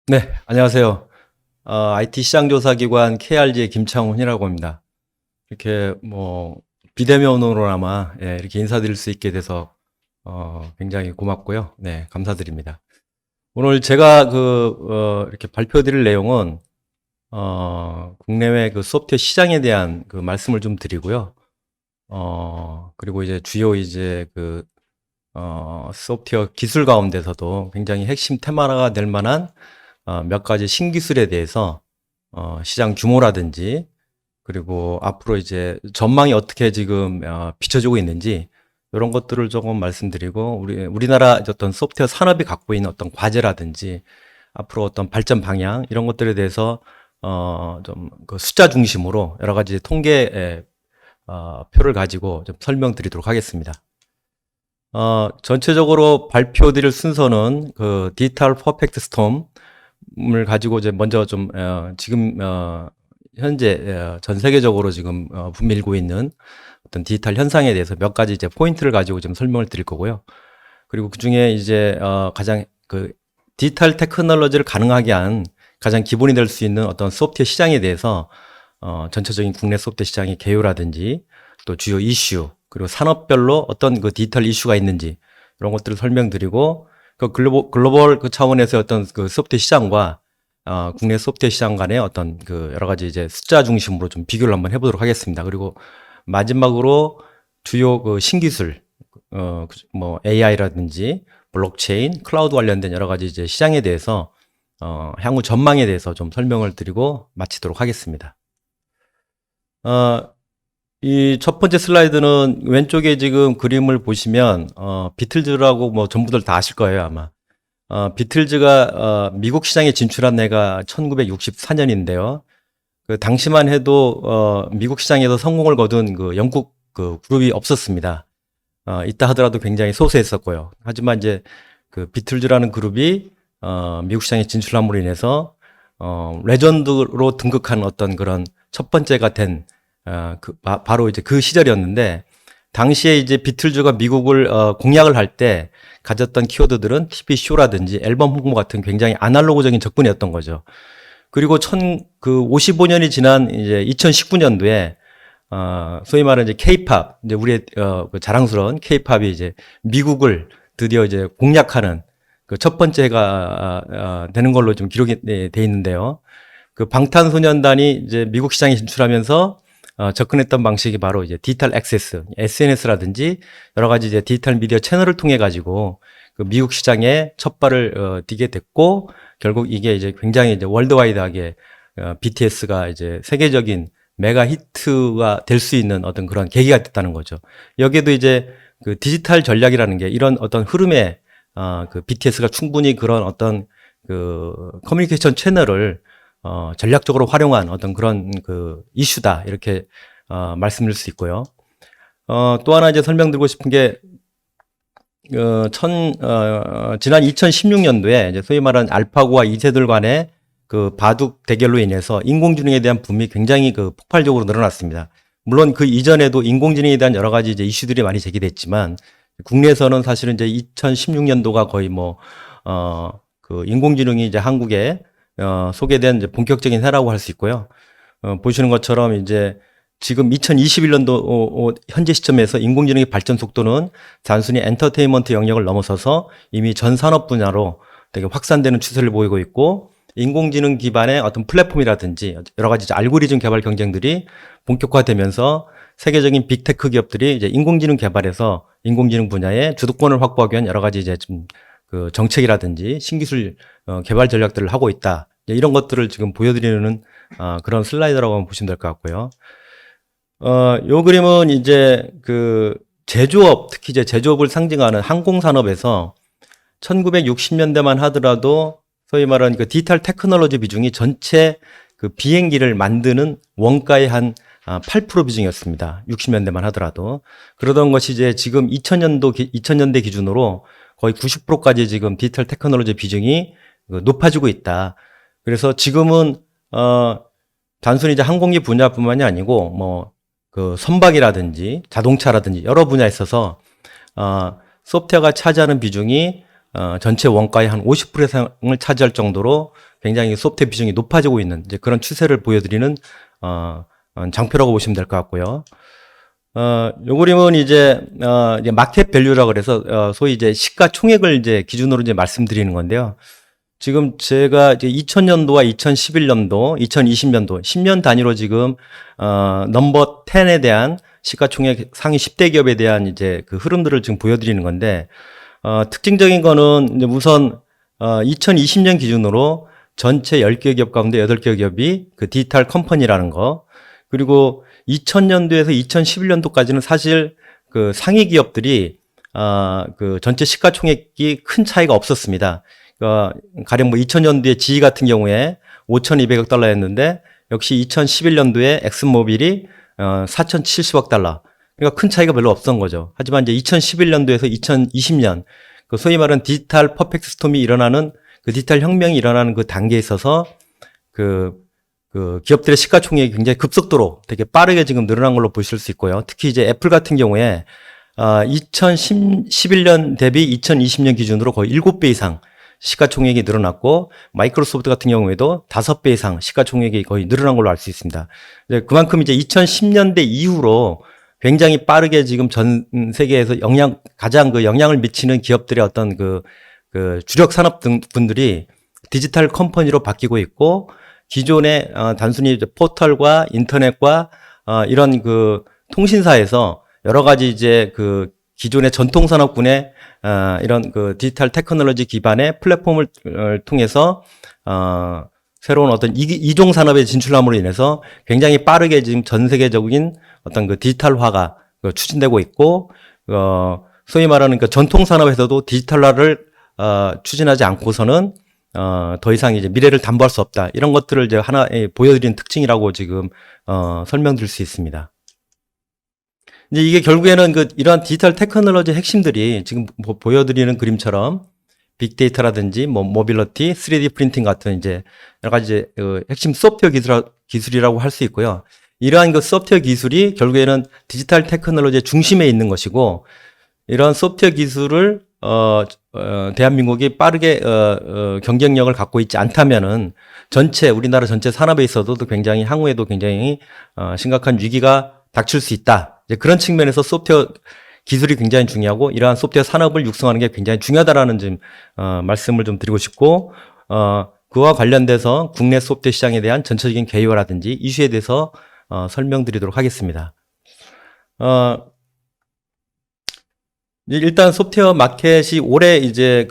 네, 안녕하세요. IT 시장조사기관 KRG의 김창훈이라고 합니다. 이렇게 비대면으로나마 이렇게 인사드릴 수 있게 돼서 굉장히 고맙고요. 네, 감사드립니다. 오늘 제가 이렇게 발표드릴 내용은 국내외 그 소프트웨어 시장에 대한 그 말씀을 좀 드리고요. 그리고 이제 주요 이제 소프트웨어 기술 가운데서도 굉장히 핵심 테마가 될 만한 몇 가지 신기술에 대해서 시장 규모라든지 그리고 앞으로 이제 전망이 어떻게 지금 비춰지고 있는지 이런 것들을 조금 말씀드리고 우리나라 어떤 소프트웨어 산업이 갖고 있는 어떤 과제라든지 앞으로 어떤 발전 방향 이런 것들에 대해서 좀 그 숫자 중심으로 여러 가지 통계 표를 가지고 좀 설명드리도록 하겠습니다. 전체적으로 발표드릴 순서는 그 디지털 퍼펙트 스톰을 가지고 이제 먼저 좀 지금 현재 전 세계적으로 지금 붐밀고 있는 어떤 디지털 현상에 대해서 몇 가지 이제 포인트를 가지고 좀 설명을 드릴 거고요. 그리고 그 중에 이제 가장 그 디지털 테크놀로지를 가능하게 한 가장 기본이 될 수 있는 어떤 소프트웨어 시장에 대해서 전체적인 국내 소프트웨어 시장의 개요라든지 또 주요 이슈 그리고 산업별로 어떤 그 디지털 이슈가 있는지 이런 것들을 설명드리고 그 글로벌 그 차원에서 어떤 그 소프트웨어 시장과 국내 소프트웨어 시장 간의 어떤 그 여러 가지 이제 숫자 중심으로 좀 비교를 한번 해보도록 하겠습니다. 그리고 마지막으로 주요 그 신기술, AI라든지 블록체인, 클라우드 관련된 여러 가지 이제 시장에 대해서 향후 전망에 대해서 좀 설명을 드리고 마치도록 하겠습니다. 이 첫 번째 슬라이드는 왼쪽에 지금 그림을 보시면 비틀즈라고 뭐 전부들 다 아실 거예요 아마. 비틀즈가 미국 시장에 진출한 해가 1964년인데요. 그 당시만 해도 미국 시장에서 성공을 거둔 그 영국 그 그룹이 없었습니다. 있다 하더라도 굉장히 소수했었고요. 하지만 이제 그 비틀즈라는 그룹이 미국 시장에 진출함으로 인해서 레전드로 등극한 어떤 그런 첫 번째가 된 바로 이제 그 시절이었는데 당시에 이제 비틀즈가 미국을 공략을 할 때 가졌던 키워드들은 TV 쇼라든지 앨범 홍보 같은 굉장히 아날로그적인 접근이었던 거죠. 그리고 55년이 지난 이제 2019년도에 소위 말하는 이제 K-팝, 이제 우리의 그 자랑스러운 K-팝이 이제 미국을 드디어 이제 공략하는 그 첫 번째가 되는 걸로 좀 기록이 돼 있는데요. 그 방탄소년단이 이제 미국 시장에 진출하면서 접근했던 방식이 바로 이제 디지털 액세스, SNS라든지 여러 가지 이제 디지털 미디어 채널을 통해 가지고 그 미국 시장에 첫 발을 디게 됐고 결국 이게 이제 굉장히 이제 월드와이드하게 BTS가 이제 세계적인 메가 히트가 될 수 있는 어떤 그런 계기가 됐다는 거죠. 여기에도 이제 그 디지털 전략이라는 게 이런 어떤 흐름에 그 BTS가 충분히 그런 어떤 그 커뮤니케이션 채널을 전략적으로 활용한 어떤 그런 그 이슈다 이렇게 말씀드릴 수 있고요. 또 하나 이제 설명드리고 싶은 게 지난 2016년도에 이제 소위 말하는 알파고와 이세돌 간의 그 바둑 대결로 인해서 인공지능에 대한 붐이 굉장히 그 폭발적으로 늘어났습니다. 물론 그 이전에도 인공지능에 대한 여러 가지 이제 이슈들이 많이 제기됐지만 국내에서는 사실은 이제 2016년도가 거의 그 인공지능이 이제 한국에 소개된 이제 본격적인 해라고 할 수 있고요. 보시는 것처럼 이제 지금 2021년도 현재 시점에서 인공지능의 발전 속도는 단순히 엔터테인먼트 영역을 넘어서서 이미 전 산업 분야로 되게 확산되는 추세를 보이고 있고 인공지능 기반의 어떤 플랫폼이라든지 여러 가지 알고리즘 개발 경쟁들이 본격화되면서 세계적인 빅테크 기업들이 이제 인공지능 개발에서 인공지능 분야의 주도권을 확보하기 위한 여러 가지 이제 좀 그 정책이라든지 신기술 개발 전략들을 하고 있다. 이런 것들을 지금 보여드리는 그런 슬라이드라고 보시면 될 것 같고요. 요 그림은 이제 그 제조업, 특히 이제 제조업을 상징하는 항공산업에서 1960년대만 하더라도 소위 말하는 그 디지털 테크놀로지 비중이 전체 그 비행기를 만드는 원가의 한 8% 비중이었습니다. 60년대만 하더라도. 그러던 것이 이제 지금 2000년대 기준으로 거의 90%까지 지금 디지털 테크놀로지 비중이 높아지고 있다. 그래서 지금은, 단순히 이제 항공기 분야뿐만이 아니고, 그 선박이라든지 자동차라든지 여러 분야에 있어서, 소프트웨어가 차지하는 비중이 전체 원가의 한 50% 이상을 차지할 정도로 굉장히 소프트웨어 비중이 높아지고 있는 이제 그런 추세를 보여드리는 장표라고 보시면 될 것 같고요. 요 그림은 이제 마켓 밸류라고 그래서 소위 이제 시가총액을 이제 기준으로 이제 말씀드리는 건데요. 지금 제가 이제 2000년도와 2011년도, 2020년도 10년 단위로 지금 넘버 10에 대한 시가총액 상위 10대 기업에 대한 이제 그 흐름들을 지금 보여드리는 건데 특징적인 거는 이제 우선 2020년 기준으로 전체 10개 기업 가운데 8개 기업이 그 디지털 컴퍼니라는 거, 그리고 2000년도에서 2011년도까지는 사실 그 상위 기업들이 그 전체 시가총액이 큰 차이가 없었습니다. 가령 뭐 2000년도에 GE 같은 경우에 5,200억 달러였는데 역시 2011년도에 엑슨모빌이 4,070억 달러. 그러니까 큰 차이가 별로 없었던 거죠. 하지만 이제 2011년도에서 2020년 그 소위 말하는 디지털 퍼펙트 스톰이 일어나는 그 디지털 혁명이 일어나는 그 단계에 있어서 그 기업들의 시가총액이 굉장히 급속도로 되게 빠르게 지금 늘어난 걸로 보실 수 있고요. 특히 이제 애플 같은 경우에 2011년 대비 2020년 기준으로 거의 7배 이상 시가총액이 늘어났고, 마이크로소프트 같은 경우에도 5배 이상 시가총액이 거의 늘어난 걸로 알 수 있습니다. 그만큼 이제 2010년대 이후로 굉장히 빠르게 지금 전 세계에서 가장 그 영향을 미치는 기업들의 어떤 그 주력 산업 분들이 디지털 컴퍼니로 바뀌고 있고, 기존의 단순히 포털과 인터넷과 이런 그 통신사에서 여러 가지 이제 그 기존의 전통 산업군의 이런 그 디지털 테크놀로지 기반의 플랫폼을 통해서 새로운 어떤 이종 산업에 진출함으로 인해서 굉장히 빠르게 지금 전 세계적인 어떤 그 디지털화가 추진되고 있고, 소위 말하는 그 전통 산업에서도 디지털화를 추진하지 않고서는 더 이상 이제 미래를 담보할 수 없다. 이런 것들을 이제 하나 보여드리는 특징이라고 지금 설명드릴 수 있습니다. 이제 이게 결국에는 이러한 디지털 테크놀로지 핵심들이 지금 보여드리는 그림처럼 빅데이터라든지 뭐 모빌리티, 3D 프린팅 같은 이제 여러 가지 핵심 소프트웨어 기술이라고 할 수 있고요. 이러한 그 소프트웨어 기술이 결국에는 디지털 테크놀로지의 중심에 있는 것이고, 이러한 소프트웨어 기술을 대한민국이 빠르게 경쟁력을 갖고 있지 않다면은 우리나라 전체 산업에 있어도 굉장히 향후에도 굉장히 심각한 위기가 닥칠 수 있다. 이제 그런 측면에서 소프트웨어 기술이 굉장히 중요하고, 이러한 소프트웨어 산업을 육성하는 게 굉장히 중요하다라는 좀 말씀을 좀 드리고 싶고, 그와 관련돼서 국내 소프트웨어 시장에 대한 전체적인 개요라든지 이슈에 대해서 설명드리도록 하겠습니다. 일단 소프트웨어 마켓이 올해 이제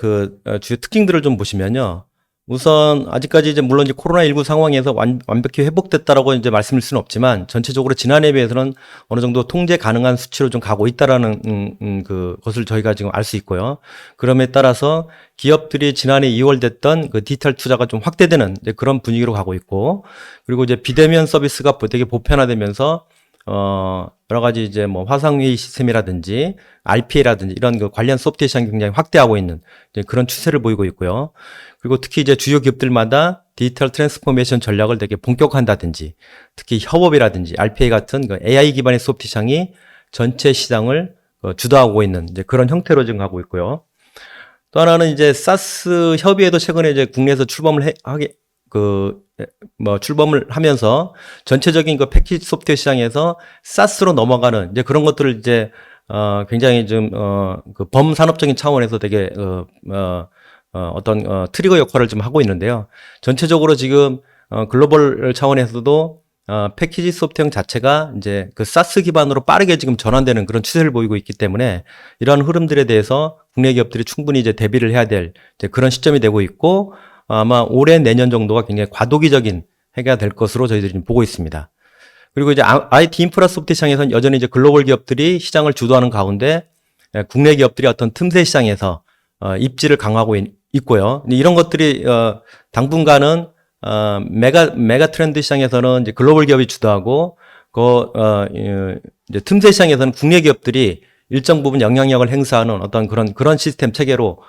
주요 특징들을 좀 보시면요. 우선 아직까지 이제 물론 이제 코로나19 상황에서 완벽히 회복됐다라고 이제 말씀을 수는 없지만, 전체적으로 지난해에 비해서는 어느 정도 통제 가능한 수치로 좀 가고 있다라는 것을 저희가 지금 알 수 있고요. 그럼에 따라서 기업들이 지난해 2월 됐던 그 디지털 투자가 좀 확대되는 이제 그런 분위기로 가고 있고, 그리고 이제 비대면 서비스가 되게 보편화되면서 여러 가지 이제 뭐 화상회의 시스템이라든지 RPA라든지 이런 그 관련 소프트웨어 시장이 굉장히 확대하고 있는 이제 그런 추세를 보이고 있고요. 그리고 특히 이제 주요 기업들마다 디지털 트랜스포메이션 전략을 되게 본격화한다든지, 특히 협업이라든지 RPA 같은 그 AI 기반의 소프트웨어 시장이 전체 시장을 주도하고 있는 이제 그런 형태로 지금 가고 있고요. 또 하나는 이제 사스 협의회도 최근에 이제 국내에서 출범을 출범을 하면서 전체적인 그 패키지 소프트웨어 시장에서 사스로 넘어가는 이제 그런 것들을 이제 굉장히 좀 그 범산업적인 차원에서 되게 어떤 트리거 역할을 좀 하고 있는데요. 전체적으로 지금 글로벌 차원에서도 패키지 소프트웨어 자체가 이제 그 사스 기반으로 빠르게 지금 전환되는 그런 추세를 보이고 있기 때문에, 이러한 흐름들에 대해서 국내 기업들이 충분히 이제 대비를 해야 될 이제 그런 시점이 되고 있고, 아마 올해 내년 정도가 굉장히 과도기적인 해가 될 것으로 저희들이 보고 있습니다. 그리고 이제 IT 인프라 소프트 시장에서는 여전히 이제 글로벌 기업들이 시장을 주도하는 가운데 국내 기업들이 어떤 틈새 시장에서 입지를 강화하고 있고요. 이런 것들이 당분간은 메가 트렌드 시장에서는 이제 글로벌 기업이 주도하고, 이제 틈새 시장에서는 국내 기업들이 일정 부분 영향력을 행사하는 어떤 그런 시스템 체계로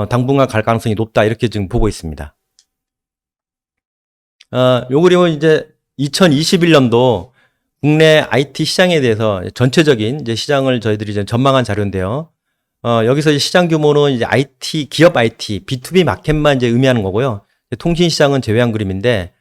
당분간 갈 가능성이 높다, 이렇게 지금 보고 있습니다. 요 그림은 이제 2021년도 국내 IT 시장에 대해서 전체적인 이제 시장을 저희들이 이제 전망한 자료인데요. 여기서 이제 시장 규모는 이제 IT, 기업 IT, B2B 마켓만 이제 의미하는 거고요. 통신 시장은 제외한 그림인데,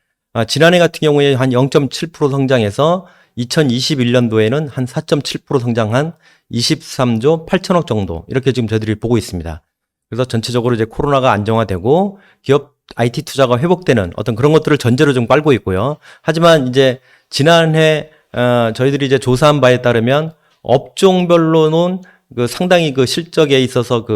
지난해 같은 경우에 한 0.7% 성장해서 2021년도에는 한 4.7% 성장한 23조 8천억 정도. 이렇게 지금 저희들이 보고 있습니다. 그래서 전체적으로 이제 코로나가 안정화되고 기업 IT 투자가 회복되는 어떤 그런 것들을 전제로 좀 깔고 있고요. 하지만 이제 지난해 저희들이 이제 조사한 바에 따르면 업종별로는 그 상당히 그 실적에 있어서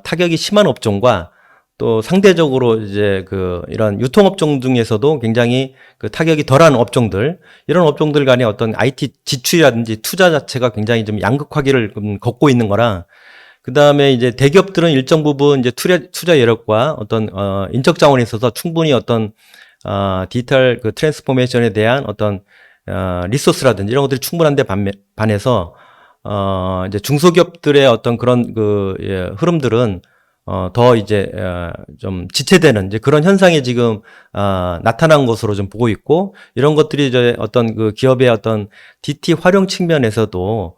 타격이 심한 업종과 또 상대적으로 이제 이런 유통업종 중에서도 굉장히 타격이 덜한 업종들, 이런 업종들 간의 어떤 IT 지출이라든지 투자 자체가 굉장히 좀 양극화기를 걷고 있는 거라, 그 다음에 이제 대기업들은 일정 부분 이제 투자 여력과 어떤, 인적 자원에 있어서 충분히 어떤, 디지털 트랜스포메이션에 대한 어떤, 리소스라든지 이런 것들이 충분한데 반해서, 이제 중소기업들의 어떤 그런 예, 흐름들은, 더 이제, 좀 지체되는 이제 그런 현상이 지금, 나타난 것으로 좀 보고 있고, 이런 것들이 이제 어떤 기업의 어떤 DT 활용 측면에서도,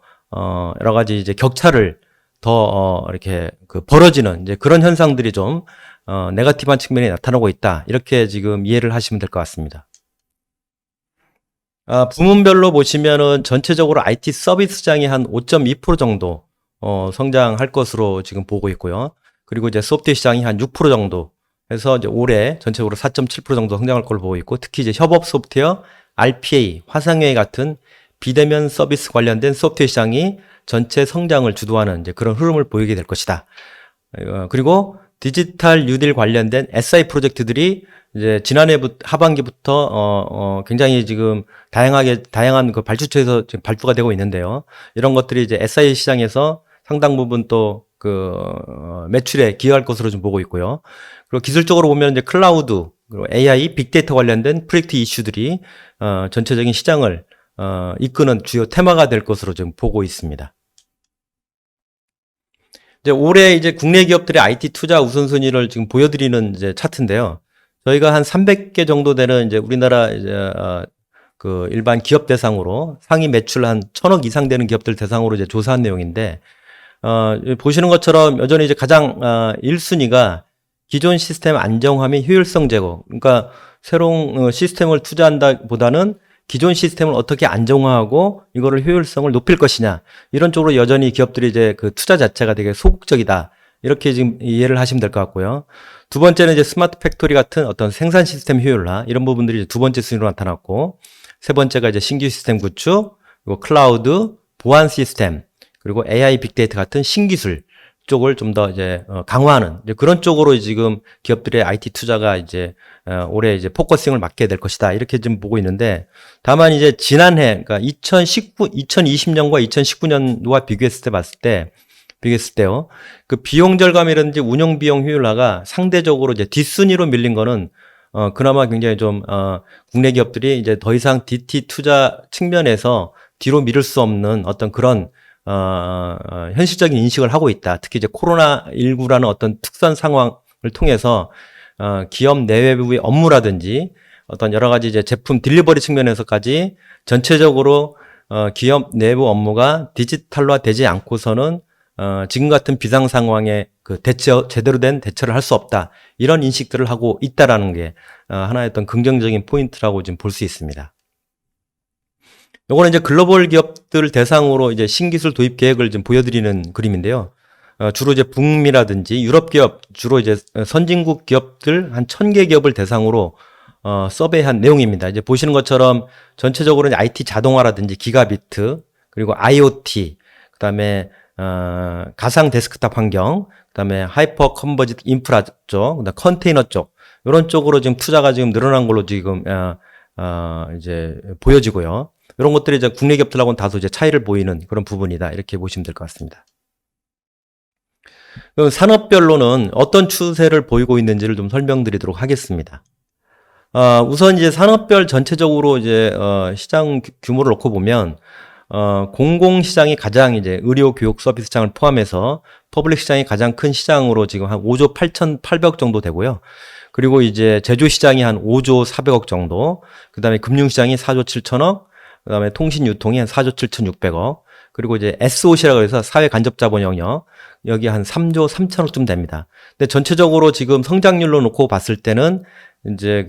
여러 가지 이제 격차를 더 이렇게 벌어지는 이제 그런 현상들이 좀 네거티브한 측면이 나타나고 있다. 이렇게 지금 이해를 하시면 될 것 같습니다. 부문별로 보시면은 전체적으로 IT 서비스 시장이 한 5.2% 정도 성장할 것으로 지금 보고 있고요. 그리고 이제 소프트웨어 시장이 한 6% 정도 해서 이제 올해 전체적으로 4.7% 정도 성장할 걸로 보고 있고, 특히 이제 협업 소프트웨어, RPA, 화상회의 같은 비대면 서비스 관련된 소프트웨어 시장이 전체 성장을 주도하는 이제 그런 흐름을 보이게 될 것이다. 그리고 디지털 뉴딜 관련된 SI 프로젝트들이 이제 하반기부터 굉장히 지금 다양한 발주처에서 지금 발주가 되고 있는데요. 이런 것들이 이제 SI 시장에서 상당 부분 또 매출에 기여할 것으로 좀 보고 있고요. 그리고 기술적으로 보면 이제 클라우드, 그리고 AI, 빅데이터 관련된 프로젝트 이슈들이 전체적인 시장을 이끄는 주요 테마가 될 것으로 좀 보고 있습니다. 이제 올해 이제 국내 기업들의 IT 투자 우선순위를 지금 보여드리는 이제 차트인데요. 저희가 한 300개 정도 되는 이제 우리나라 이제 일반 기업 대상으로 상위 매출 한 1,000억 이상 되는 기업들 대상으로 이제 조사한 내용인데, 보시는 것처럼 여전히 이제 가장 1순위가 기존 시스템 안정화 및 효율성 제고. 그러니까 새로운 시스템을 투자한다보다는 기존 시스템을 어떻게 안정화하고 이거를 효율성을 높일 것이냐, 이런 쪽으로 여전히 기업들이 이제 투자 자체가 되게 소극적이다, 이렇게 지금 이해를 하시면 될 것 같고요. 두 번째는 이제 스마트 팩토리 같은 어떤 생산 시스템 효율화, 이런 부분들이 이제 두 번째 순위로 나타났고, 세 번째가 이제 신규 시스템 구축, 그리고 클라우드, 보안 시스템, 그리고 AI 빅데이터 같은 신기술 쪽을 좀 더 이제 강화하는 이제 그런 쪽으로 지금 기업들의 IT 투자가 이제 올해 이제 포커싱을 맞게 될 것이다, 이렇게 좀 보고 있는데, 다만 이제 지난해, 그러니까 2020년과 2019년도와 비교했을 때요, 비용 절감이라든지 운영 비용 효율화가 상대적으로 이제 뒷순위로 밀린 거는 그나마 굉장히 좀 국내 기업들이 이제 더 이상 DT 투자 측면에서 뒤로 미룰 수 없는 어떤 그런 현실적인 인식을 하고 있다. 특히 이제 코로나19라는 어떤 특수한 상황을 통해서 기업 내외부의 업무라든지 어떤 여러 가지 이제 제품 딜리버리 측면에서까지 전체적으로 기업 내부 업무가 디지털화 되지 않고서는 지금 같은 비상 상황에 제대로 된 대처를 할 수 없다, 이런 인식들을 하고 있다라는 게 하나의 어떤 긍정적인 포인트라고 지금 볼 수 있습니다. 요거는 이제 글로벌 기업들 대상으로 이제 신기술 도입 계획을 좀 보여드리는 그림인데요. 주로 이제 북미라든지 유럽 기업, 주로 이제 선진국 기업들 한 1,000개 기업을 대상으로 서베이한 내용입니다. 이제 보시는 것처럼 전체적으로 이제 IT 자동화라든지 기가비트, 그리고 IoT, 그다음에 가상 데스크탑 환경, 그다음에 하이퍼 컨버지드 인프라 쪽, 그다음 컨테이너 쪽, 이런 쪽으로 지금 투자가 지금 늘어난 걸로 지금 이제 보여지고요. 이런 것들이 이제 국내 기업들하고는 다소 이제 차이를 보이는 그런 부분이다, 이렇게 보시면 될 것 같습니다. 산업별로는 어떤 추세를 보이고 있는지를 좀 설명드리도록 하겠습니다. 우선 이제 산업별 전체적으로 이제 시장 규모를 놓고 보면 공공시장이 가장 이제 의료, 교육, 서비스 시장을 포함해서 퍼블릭 시장이 가장 큰 시장으로 지금 한 5조 8,800억 정도 되고요. 그리고 이제 제조 시장이 한 5조 400억 정도, 그 다음에 금융 시장이 4조 7천억, 그다음에 통신 유통이 한 4조 7,600억. 그리고 이제 SOC라고 해서 사회 간접 자본 영역. 여기 한 3조 3천억쯤 됩니다. 근데 전체적으로 지금 성장률로 놓고 봤을 때는 이제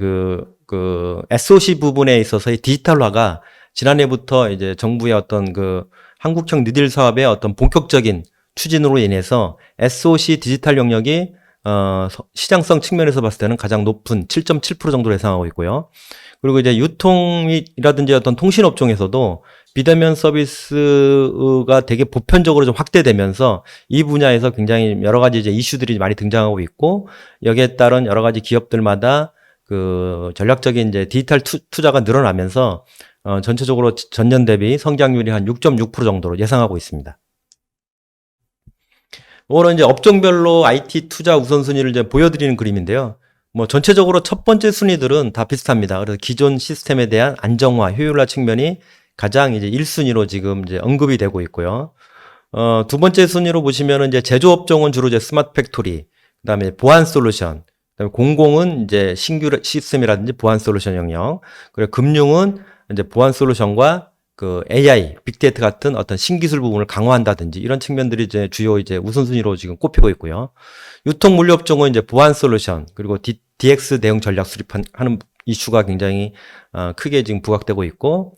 그 SOC 부분에 있어서의 디지털화가 지난해부터 이제 정부의 어떤 그 한국형 뉴딜 사업의 어떤 본격적인 추진으로 인해서 SOC 디지털 영역이 시장성 측면에서 봤을 때는 가장 높은 7.7% 정도로 예상하고 있고요. 그리고 이제 유통이라든지 어떤 통신업종에서도 비대면 서비스가 되게 보편적으로 좀 확대되면서 이 분야에서 굉장히 여러 가지 이제 이슈들이 많이 등장하고 있고, 여기에 따른 여러 가지 기업들마다 그 전략적인 이제 디지털 투자가 늘어나면서 전체적으로 전년 대비 성장률이 한 6.6% 정도로 예상하고 있습니다. 이거는 이제 업종별로 IT 투자 우선순위를 이제 보여드리는 그림인데요. 뭐 전체적으로 첫 번째 순위들은 다 비슷합니다. 그래서 기존 시스템에 대한 안정화, 효율화 측면이 가장 이제 1순위로 지금 이제 언급이 되고 있고요. 두 번째 순위로 보시면은 이제 제조업종은 주로 이제 스마트 팩토리, 그다음에 보안 솔루션, 그다음에 공공은 이제 신규 시스템이라든지 보안 솔루션 영역, 그리고 금융은 이제 보안 솔루션과 그 AI, 빅데이터 같은 어떤 신기술 부분을 강화한다든지 이런 측면들이 이제 주요 이제 우선순위로 지금 꼽히고 있고요. 유통 물류업종은 이제 보안 솔루션, 그리고 DX 대응 전략 수립하는 이슈가 굉장히 크게 지금 부각되고 있고,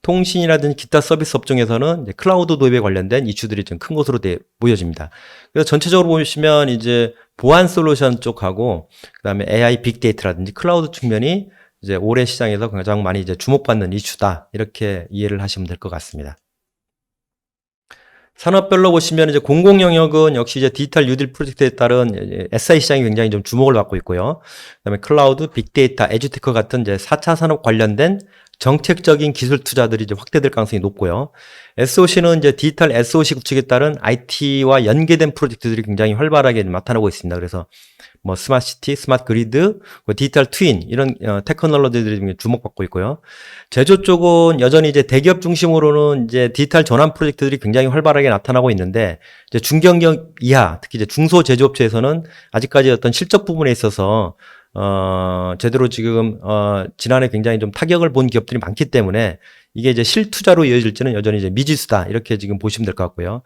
통신이라든지 기타 서비스 업종에서는 이제 클라우드 도입에 관련된 이슈들이 좀 큰 것으로 보여집니다. 그래서 전체적으로 보시면 이제 보안 솔루션 쪽하고 그다음에 AI 빅데이터라든지 클라우드 측면이 이제 올해 시장에서 가장 많이 이제 주목받는 이슈다, 이렇게 이해를 하시면 될 것 같습니다. 산업별로 보시면 이제 공공 영역은 역시 이제 디지털 뉴딜 프로젝트에 따른 SI 시장이 굉장히 좀 주목을 받고 있고요. 그다음에 클라우드, 빅데이터, 에듀테크 같은 이제 4차 산업 관련된 정책적인 기술 투자들이 이제 확대될 가능성이 높고요. SOC는 이제 디지털 SOC 구축에 따른 IT와 연계된 프로젝트들이 굉장히 활발하게 나타나고 있습니다. 그래서 뭐 스마트 시티, 스마트 그리드, 디지털 트윈 이런 테크놀로지들이 주목받고 있고요. 제조 쪽은 여전히 이제 대기업 중심으로는 이제 디지털 전환 프로젝트들이 굉장히 활발하게 나타나고 있는데, 이제 중견기업 이하, 특히 이제 중소 제조업체에서는 아직까지 어떤 실적 부분에 있어서 제대로 지금 지난해 굉장히 좀 타격을 본 기업들이 많기 때문에 이게 이제 실투자로 이어질지는 여전히 이제 미지수다, 이렇게 지금 보시면 될 것 같고요.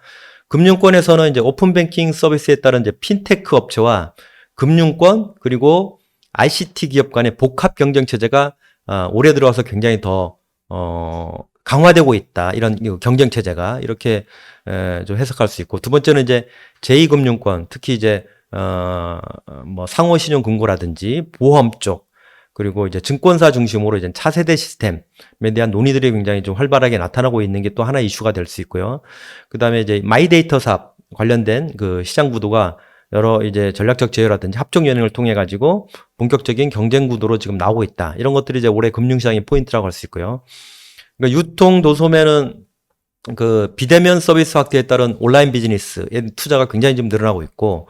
금융권에서는 이제 오픈뱅킹 서비스에 따른 이제 핀테크 업체와 금융권 그리고 ICT 기업 간의 복합 경쟁 체제가 올해 들어와서 굉장히 더 강화되고 있다, 이런 경쟁 체제가, 이렇게 좀 해석할 수 있고, 두 번째는 이제 제2금융권, 특히 이제 뭐 상호신용금고라든지 보험 쪽, 그리고 이제 증권사 중심으로 이제 차세대 시스템에 대한 논의들이 굉장히 좀 활발하게 나타나고 있는 게 또 하나 이슈가 될 수 있고요. 그 다음에 이제 마이데이터 사업 관련된 그 시장 구도가 여러 이제 전략적 제휴라든지 합종 연행을 통해 가지고 본격적인 경쟁 구도로 지금 나오고 있다, 이런 것들이 이제 올해 금융시장의 포인트라고 할 수 있고요. 그러니까 유통 도소매는 그 비대면 서비스 확대에 따른 온라인 비즈니스의 투자가 굉장히 좀 늘어나고 있고,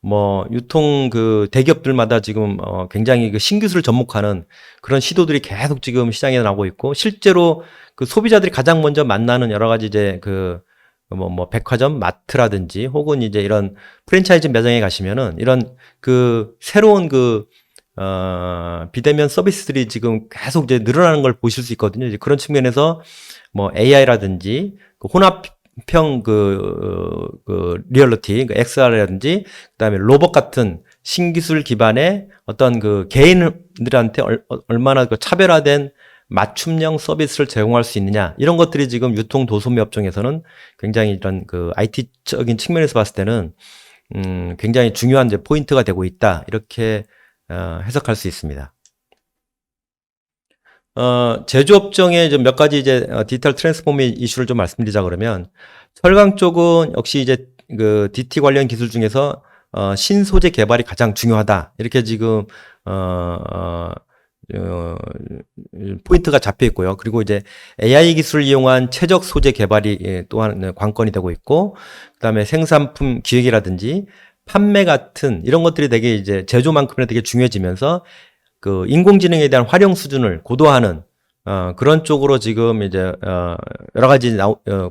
뭐 유통 그 대기업들마다 지금 굉장히 그 신기술을 접목하는 그런 시도들이 계속 지금 시장에 나오고 있고, 실제로 그 소비자들이 가장 먼저 만나는 여러 가지 이제 그 뭐 백화점, 마트라든지 혹은 이제 이런 프랜차이즈 매장에 가시면은 이런 그 새로운 그 비대면 서비스들이 지금 계속 이제 늘어나는 걸 보실 수 있거든요. 이제 그런 측면에서 뭐 AI라든지 그 혼합형 그 리얼리티, 그 XR이라든지 그다음에 로봇 같은 신기술 기반의 어떤 그 개인들한테 얼마나 그 차별화된 맞춤형 서비스를 제공할 수 있느냐, 이런 것들이 지금 유통 도소매 업종에서는 굉장히 이런 그 IT적인 측면에서 봤을 때는 굉장히 중요한 이제 포인트가 되고 있다, 이렇게 해석할 수 있습니다. 제조업종의 좀 몇 가지 이제 디지털 트랜스포메 이슈를 좀 말씀드리자 그러면, 철강 쪽은 역시 이제 그 DT 관련 기술 중에서 신소재 개발이 가장 중요하다, 이렇게 지금 포인트가 잡혀 있고요. 그리고 이제 AI 기술을 이용한 최적 소재 개발이 또한 관건이 되고 있고, 그다음에 생산품 기획이라든지 판매 같은 이런 것들이 되게 이제 제조만큼이나 되게 중요해지면서 그 인공지능에 대한 활용 수준을 고도화하는 그런 쪽으로 지금 이제 여러 가지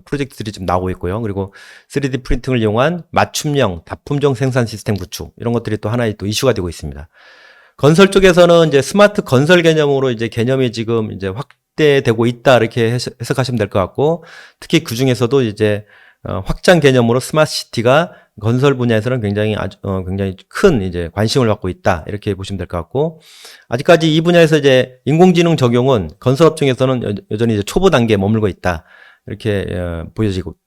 프로젝트들이 좀 나오고 있고요. 그리고 3D 프린팅을 이용한 맞춤형 다품종 생산 시스템 구축, 이런 것들이 또 하나의 또 이슈가 되고 있습니다. 건설 쪽에서는 이제 스마트 건설 개념으로 이제 개념이 지금 이제 확 확대되고 있다 이렇게 해석하시면 될 것 같고 특히 그 중에서도 이제 확장 개념으로 스마트 시티가 건설 분야에서는 굉장히 굉장히 큰 이제 관심을 받고 있다 이렇게 보시면 될 것 같고 아직까지 이 분야에서 이제 인공지능 적용은 건설업 중에서는 여전히 이제 초보 단계에 머물고 있다 이렇게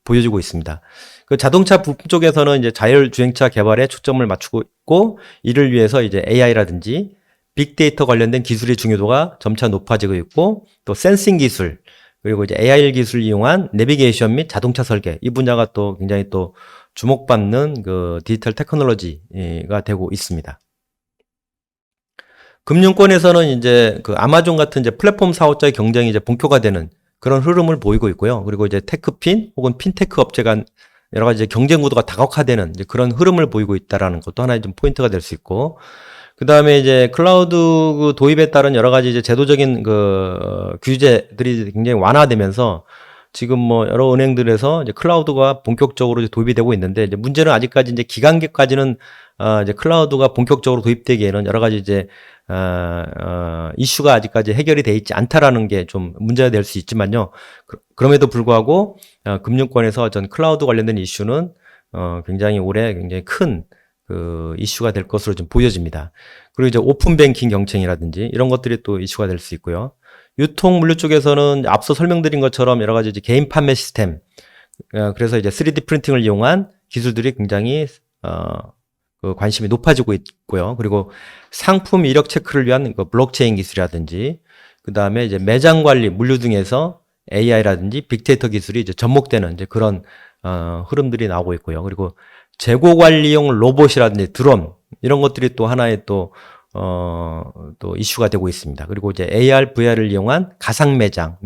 보여지고 있습니다. 그 자동차 부품 쪽에서는 이제 자율주행차 개발에 초점을 맞추고 있고 이를 위해서 이제 AI라든지 빅데이터 관련된 기술의 중요도가 점차 높아지고 있고 또 센싱 기술 그리고 이제 AI 기술을 이용한 내비게이션 및 자동차 설계 이 분야가 또 굉장히 또 주목받는 그 디지털 테크놀로지가 되고 있습니다. 금융권에서는 이제 그 아마존 같은 이제 플랫폼 사업자의 경쟁이 이제 본격화되는 그런 흐름을 보이고 있고요. 그리고 이제 테크핀 혹은 핀테크 업체 간 여러 가지 이제 경쟁 구도가 다각화되는 이제 그런 흐름을 보이고 있다라는 것도 하나의 좀 포인트가 될 수 있고, 그 다음에 이제 클라우드 그 도입에 따른 여러 가지 이제 제도적인 그 규제들이 굉장히 완화되면서 지금 뭐 여러 은행들에서 이제 클라우드가 본격적으로 이제 도입이 되고 있는데 이제 문제는 아직까지 이제 기간계까지는 이제 클라우드가 본격적으로 도입되기에는 여러 가지 이제 이슈가 아직까지 해결이 돼 있지 않다라는 게 좀 문제가 될 수 있지만요. 그럼에도 불구하고 금융권에서 전 클라우드 관련된 이슈는 굉장히 올해 굉장히 큰 그 이슈가 될 것으로 좀 보여집니다. 그리고 이제 오픈 뱅킹 경쟁이라든지 이런 것들이 또 이슈가 될 수 있고요. 유통 물류 쪽에서는 앞서 설명드린 것처럼 여러 가지 이제 개인 판매 시스템, 그래서 이제 3D 프린팅을 이용한 기술들이 굉장히 그 관심이 높아지고 있고요. 그리고 상품 이력 체크를 위한 그 블록체인 기술이라든지, 그 다음에 이제 매장 관리, 물류 등에서 AI라든지 빅데이터 기술이 이제 접목되는 이제 그런 흐름들이 나오고 있고요. 그리고 재고 관리용 로봇이라든지 드론 이런 것들이 또 하나의 또 이슈가 되고 있습니다. 그리고 이제 AR, VR을 이용한 가상 매장,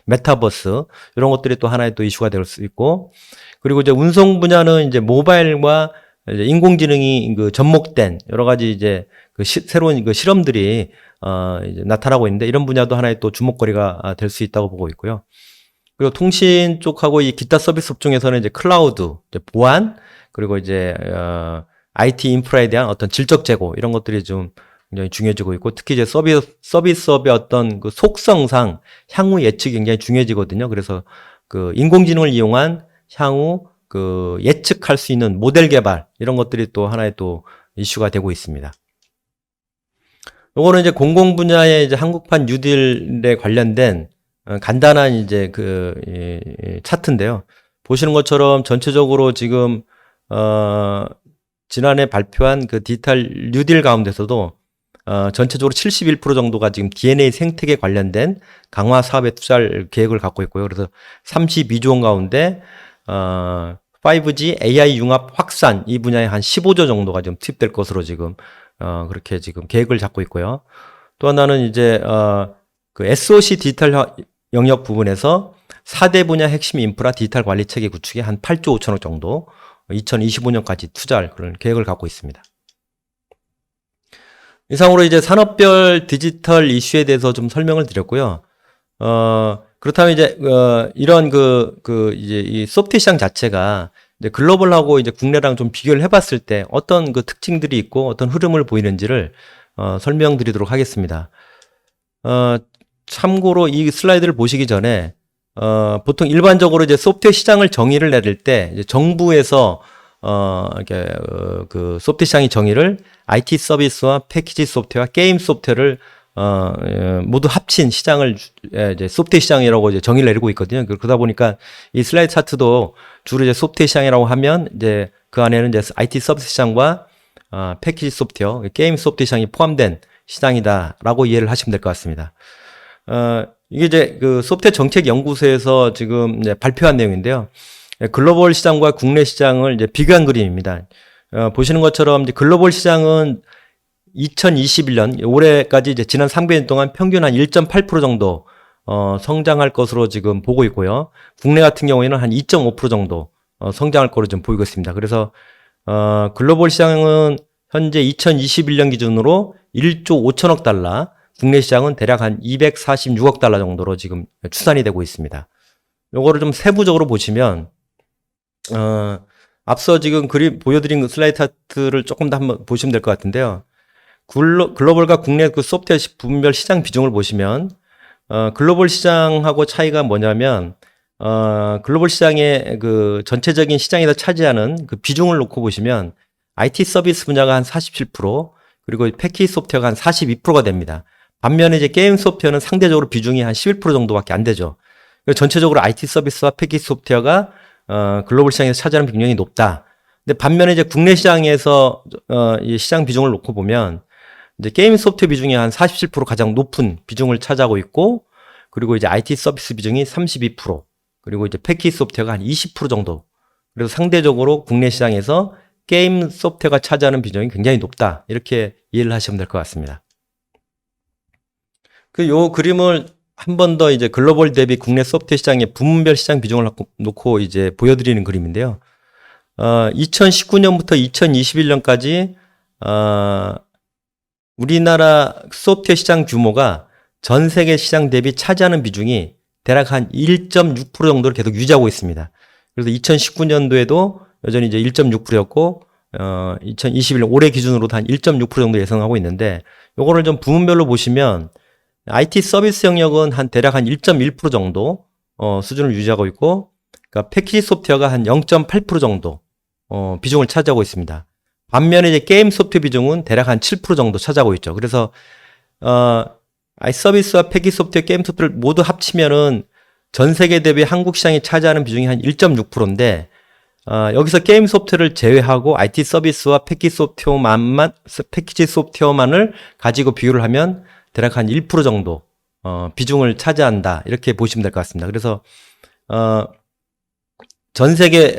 메타버스 이런 것들이 또 하나의 또 이슈가 될 수 있고, 그리고 이제 운송 분야는 이제 모바일과 이제 인공지능이 그 접목된 여러 가지 이제 그 새로운 그 실험들이 이제 나타나고 있는데 이런 분야도 하나의 또 주목거리가 될 수 있다고 보고 있고요. 그리고 통신 쪽하고 이 기타 서비스 업종에서는 이제 클라우드, 이제 보안, 그리고 이제 IT 인프라에 대한 어떤 질적 제고 이런 것들이 좀 굉장히 중요해지고 있고, 특히 이제 서비스업의 어떤 그 속성상 향후 예측이 굉장히 중요해지거든요. 그래서 그 인공지능을 이용한 향후 그 예측할 수 있는 모델 개발 이런 것들이 또 하나의 또 이슈가 되고 있습니다. 요거는 이제 공공 분야의 이제 한국판 뉴딜에 관련된 간단한 이제 그 차트인데요. 보시는 것처럼 전체적으로 지금 지난해 발표한 그 디지털 뉴딜 가운데서도 전체적으로 71% 정도가 지금 DNA 생태계 관련된 강화 사업에 투자할 계획을 갖고 있고요. 그래서 32조 원 가운데 5G AI 융합 확산 이 분야에 한 15조 정도가 지금 투입될 것으로 지금 그렇게 지금 계획을 잡고 있고요. 또 하나는 이제 그 SOC 디지털 영역 부분에서 4대 분야 핵심 인프라 디지털 관리 체계 구축에 한 8조 5천억 정도 2025년까지 투자할 그런 계획을 갖고 있습니다. 이상으로 이제 산업별 디지털 이슈에 대해서 좀 설명을 드렸고요. 그렇다면 이제 이런 이제 이 소프트 시장 자체가 이제 글로벌하고 이제 국내랑 좀 비교를 해봤을 때 어떤 그 특징들이 있고 어떤 흐름을 보이는지를 설명드리도록 하겠습니다. 참고로 이 슬라이드를 보시기 전에 보통 일반적으로 이제 소프트웨어 시장을 정의를 내릴 때 이제 정부에서 이렇게 그 소프트웨어 시장의 정의를 IT 서비스와 패키지 소프트웨어와 게임 소프트웨어를 모두 합친 시장을 이제 소프트웨어 시장이라고 이제 정의를 내리고 있거든요. 그러다 보니까 이 슬라이드 차트도 주로 이제 소프트웨어 시장이라고 하면 이제 그 안에는 이제 IT 서비스 시장과 패키지 소프트웨어, 게임 소프트웨어 시장이 포함된 시장이다라고 이해를 하시면 될 것 같습니다. 이게 이제 그 소프트웨어 정책 연구소에서 지금 이제 발표한 내용인데요. 글로벌 시장과 국내 시장을 이제 비교한 그림입니다. 보시는 것처럼 이제 글로벌 시장은 2021년 올해까지 이제 지난 3개월 동안 평균 한 1.8% 정도 성장할 것으로 지금 보고 있고요. 국내 같은 경우에는 한 2.5% 정도 성장할 것으로 좀 보이고 있습니다. 그래서 글로벌 시장은 현재 2021년 기준으로 1조 5천억 달러, 국내 시장은 대략 한 246억 달러 정도로 지금 추산이 되고 있습니다. 요거를 좀 세부적으로 보시면 앞서 지금 그림 보여드린 슬라이드 차트를 조금 더 한번 보시면 될 것 같은데요. 글로벌과 국내 그 소프트웨어 분별 시장 비중을 보시면 글로벌 시장하고 차이가 뭐냐면, 글로벌 시장의 그 전체적인 시장에서 차지하는 그 비중을 놓고 보시면 IT 서비스 분야가 한 47%, 그리고 패키지 소프트웨어가 한 42%가 됩니다. 반면에 이제 게임 소프트웨어는 상대적으로 비중이 한 11% 정도밖에 안 되죠. 전체적으로 IT 서비스와 패키지 소프트웨어가 글로벌 시장에서 차지하는 비중이 높다. 근데 반면에 이제 국내 시장에서 이 시장 비중을 놓고 보면 이제 게임 소프트웨어 비중이 한 47% 가장 높은 비중을 차지하고 있고, 그리고 이제 IT 서비스 비중이 32%, 그리고 이제 패키지 소프트웨어가 한 20% 정도. 그래서 상대적으로 국내 시장에서 게임 소프트웨어가 차지하는 비중이 굉장히 높다. 이렇게 이해를 하시면 될 것 같습니다. 요 그림을 한 번 더 이제 글로벌 대비 국내 소프트웨어 시장의 부문별 시장 비중을 놓고 이제 보여드리는 그림인데요. 2019년부터 2021년까지 우리나라 소프트웨어 시장 규모가 전 세계 시장 대비 차지하는 비중이 대략 한 1.6% 정도를 계속 유지하고 있습니다. 그래서 2019년도에도 여전히 이제 1.6%였고, 2021년 올해 기준으로도 한 1.6% 정도 예상하고 있는데, 요거를 좀 부문별로 보시면 IT 서비스 영역은 한 대략 한 1.1% 정도 수준을 유지하고 있고, 그러니까 패키지 소프트웨어가 한 0.8% 정도 비중을 차지하고 있습니다. 반면에 이제 게임 소프트웨어 비중은 대략 한 7% 정도 차지하고 있죠. 그래서 IT 서비스와 패키지 소프트웨어, 게임 소프트웨어를 모두 합치면은 전 세계 대비 한국 시장이 차지하는 비중이 한 1.6%인데, 여기서 게임 소프트웨어를 제외하고 IT 서비스와 패키지 소프트웨어만을 가지고 비교를 하면 대략 한 1% 정도 비중을 차지한다, 이렇게 보시면 될 것 같습니다. 그래서 전 세계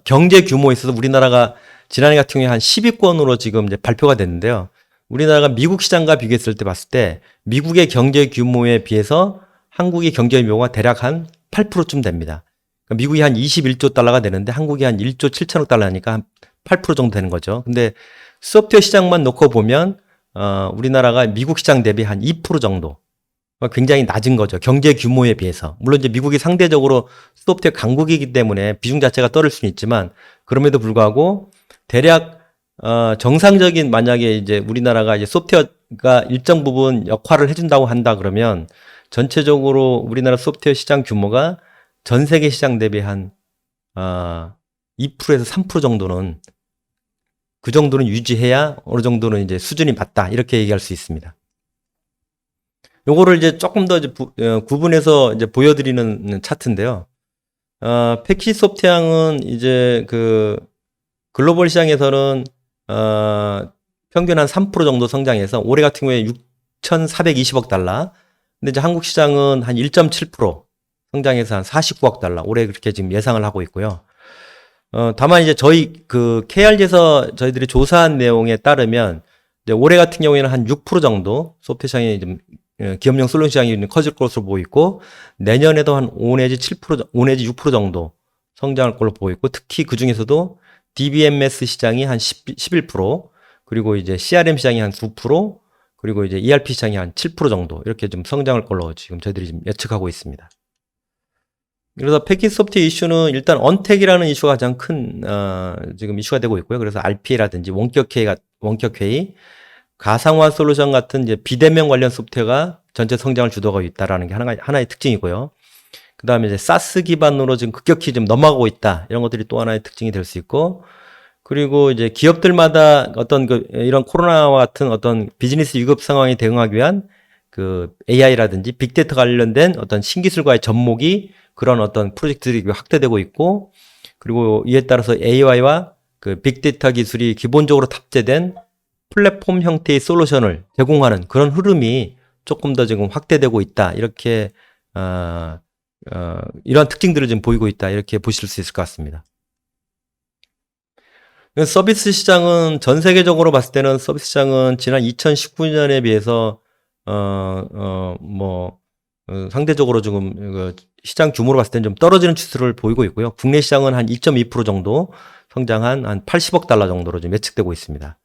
경제 규모에 있어서 우리나라가 지난해 같은 경우에 한 10위권으로 지금 이제 발표가 됐는데요. 우리나라가 미국 시장과 비교했을 때 봤을 때 미국의 경제 규모에 비해서 한국의 경제 규모가 대략 한 8%쯤 됩니다. 그러니까 미국이 한 21조 달러가 되는데 한국이 한 1조 7천억 달러니까 한 8% 정도 되는 거죠. 근데 소프트웨어 시장만 놓고 보면 우리나라가 미국 시장 대비 한 2% 정도, 굉장히 낮은 거죠. 경제 규모에 비해서. 물론 이제 미국이 상대적으로 소프트웨어 강국이기 때문에 비중 자체가 떨어질 수는 있지만, 그럼에도 불구하고 대략 정상적인, 만약에 이제 우리나라가 이제 소프트웨어가 일정 부분 역할을 해준다고 한다 그러면 전체적으로 우리나라 소프트웨어 시장 규모가 전 세계 시장 대비 한 2%에서 3% 정도는, 그 정도는 유지해야 어느 정도는 이제 수준이 맞다, 이렇게 얘기할 수 있습니다. 요거를 이제 조금 더 이제 구분해서 이제 보여드리는 차트인데요. 패키지 소프트웨어는 이제 그 글로벌 시장에서는 평균 한 3% 정도 성장해서 올해 같은 경우에 6,420억 달러. 근데 이제 한국 시장은 한 1.7% 성장해서 한 49억 달러. 올해 그렇게 지금 예상을 하고 있고요. 다만 이제 저희 그 KRG에서 저희들이 조사한 내용에 따르면 이제 올해 같은 경우에는 한 6% 정도 소프트웨어 시장이 좀 기업용 솔루션 시장이 커질 것으로 보고 있고, 내년에도 한 5 내지 7%, 5 내지 6% 정도 성장할 걸로 보고 있고, 특히 그 중에서도 DBMS 시장이 한 11%, 그리고 이제 CRM 시장이 한 9%, 그리고 이제 ERP 시장이 한 7% 정도 이렇게 좀 성장할 걸로 지금 저희들이 지금 예측하고 있습니다. 그래서 패키지 소프트웨어 이슈는 일단 언택이라는 이슈가 가장 큰 지금 이슈가 되고 있고요. 그래서 RPA라든지 원격회의, 가상화 솔루션 같은 이제 비대면 관련 소프트웨어가 전체 성장을 주도하고 있다라는 게 하나의 특징이고요. 그 다음에 이제 사스 기반으로 지금 급격히 좀 넘어가고 있다, 이런 것들이 또 하나의 특징이 될 수 있고, 그리고 이제 기업들마다 어떤 이런 코로나와 같은 어떤 비즈니스 위급 상황에 대응하기 위한 그 AI라든지 빅데이터 관련된 어떤 신기술과의 접목이 그런 어떤 프로젝트들이 확대되고 있고, 그리고 이에 따라서 AI와 그 빅데이터 기술이 기본적으로 탑재된 플랫폼 형태의 솔루션을 제공하는 그런 흐름이 조금 더 지금 확대되고 있다, 이렇게 이러한 특징들을 지금 보이고 있다, 이렇게 보실 수 있을 것 같습니다. 서비스 시장은 전 세계적으로 봤을 때는 서비스 시장은 지난 2019년에 비해서 상대적으로 지금 시장 규모로 봤을 때는 좀 떨어지는 추세를 보이고 있고요. 국내 시장은 한 2.2% 정도 성장한 한 80억 달러 정도로 좀 예측되고 있습니다.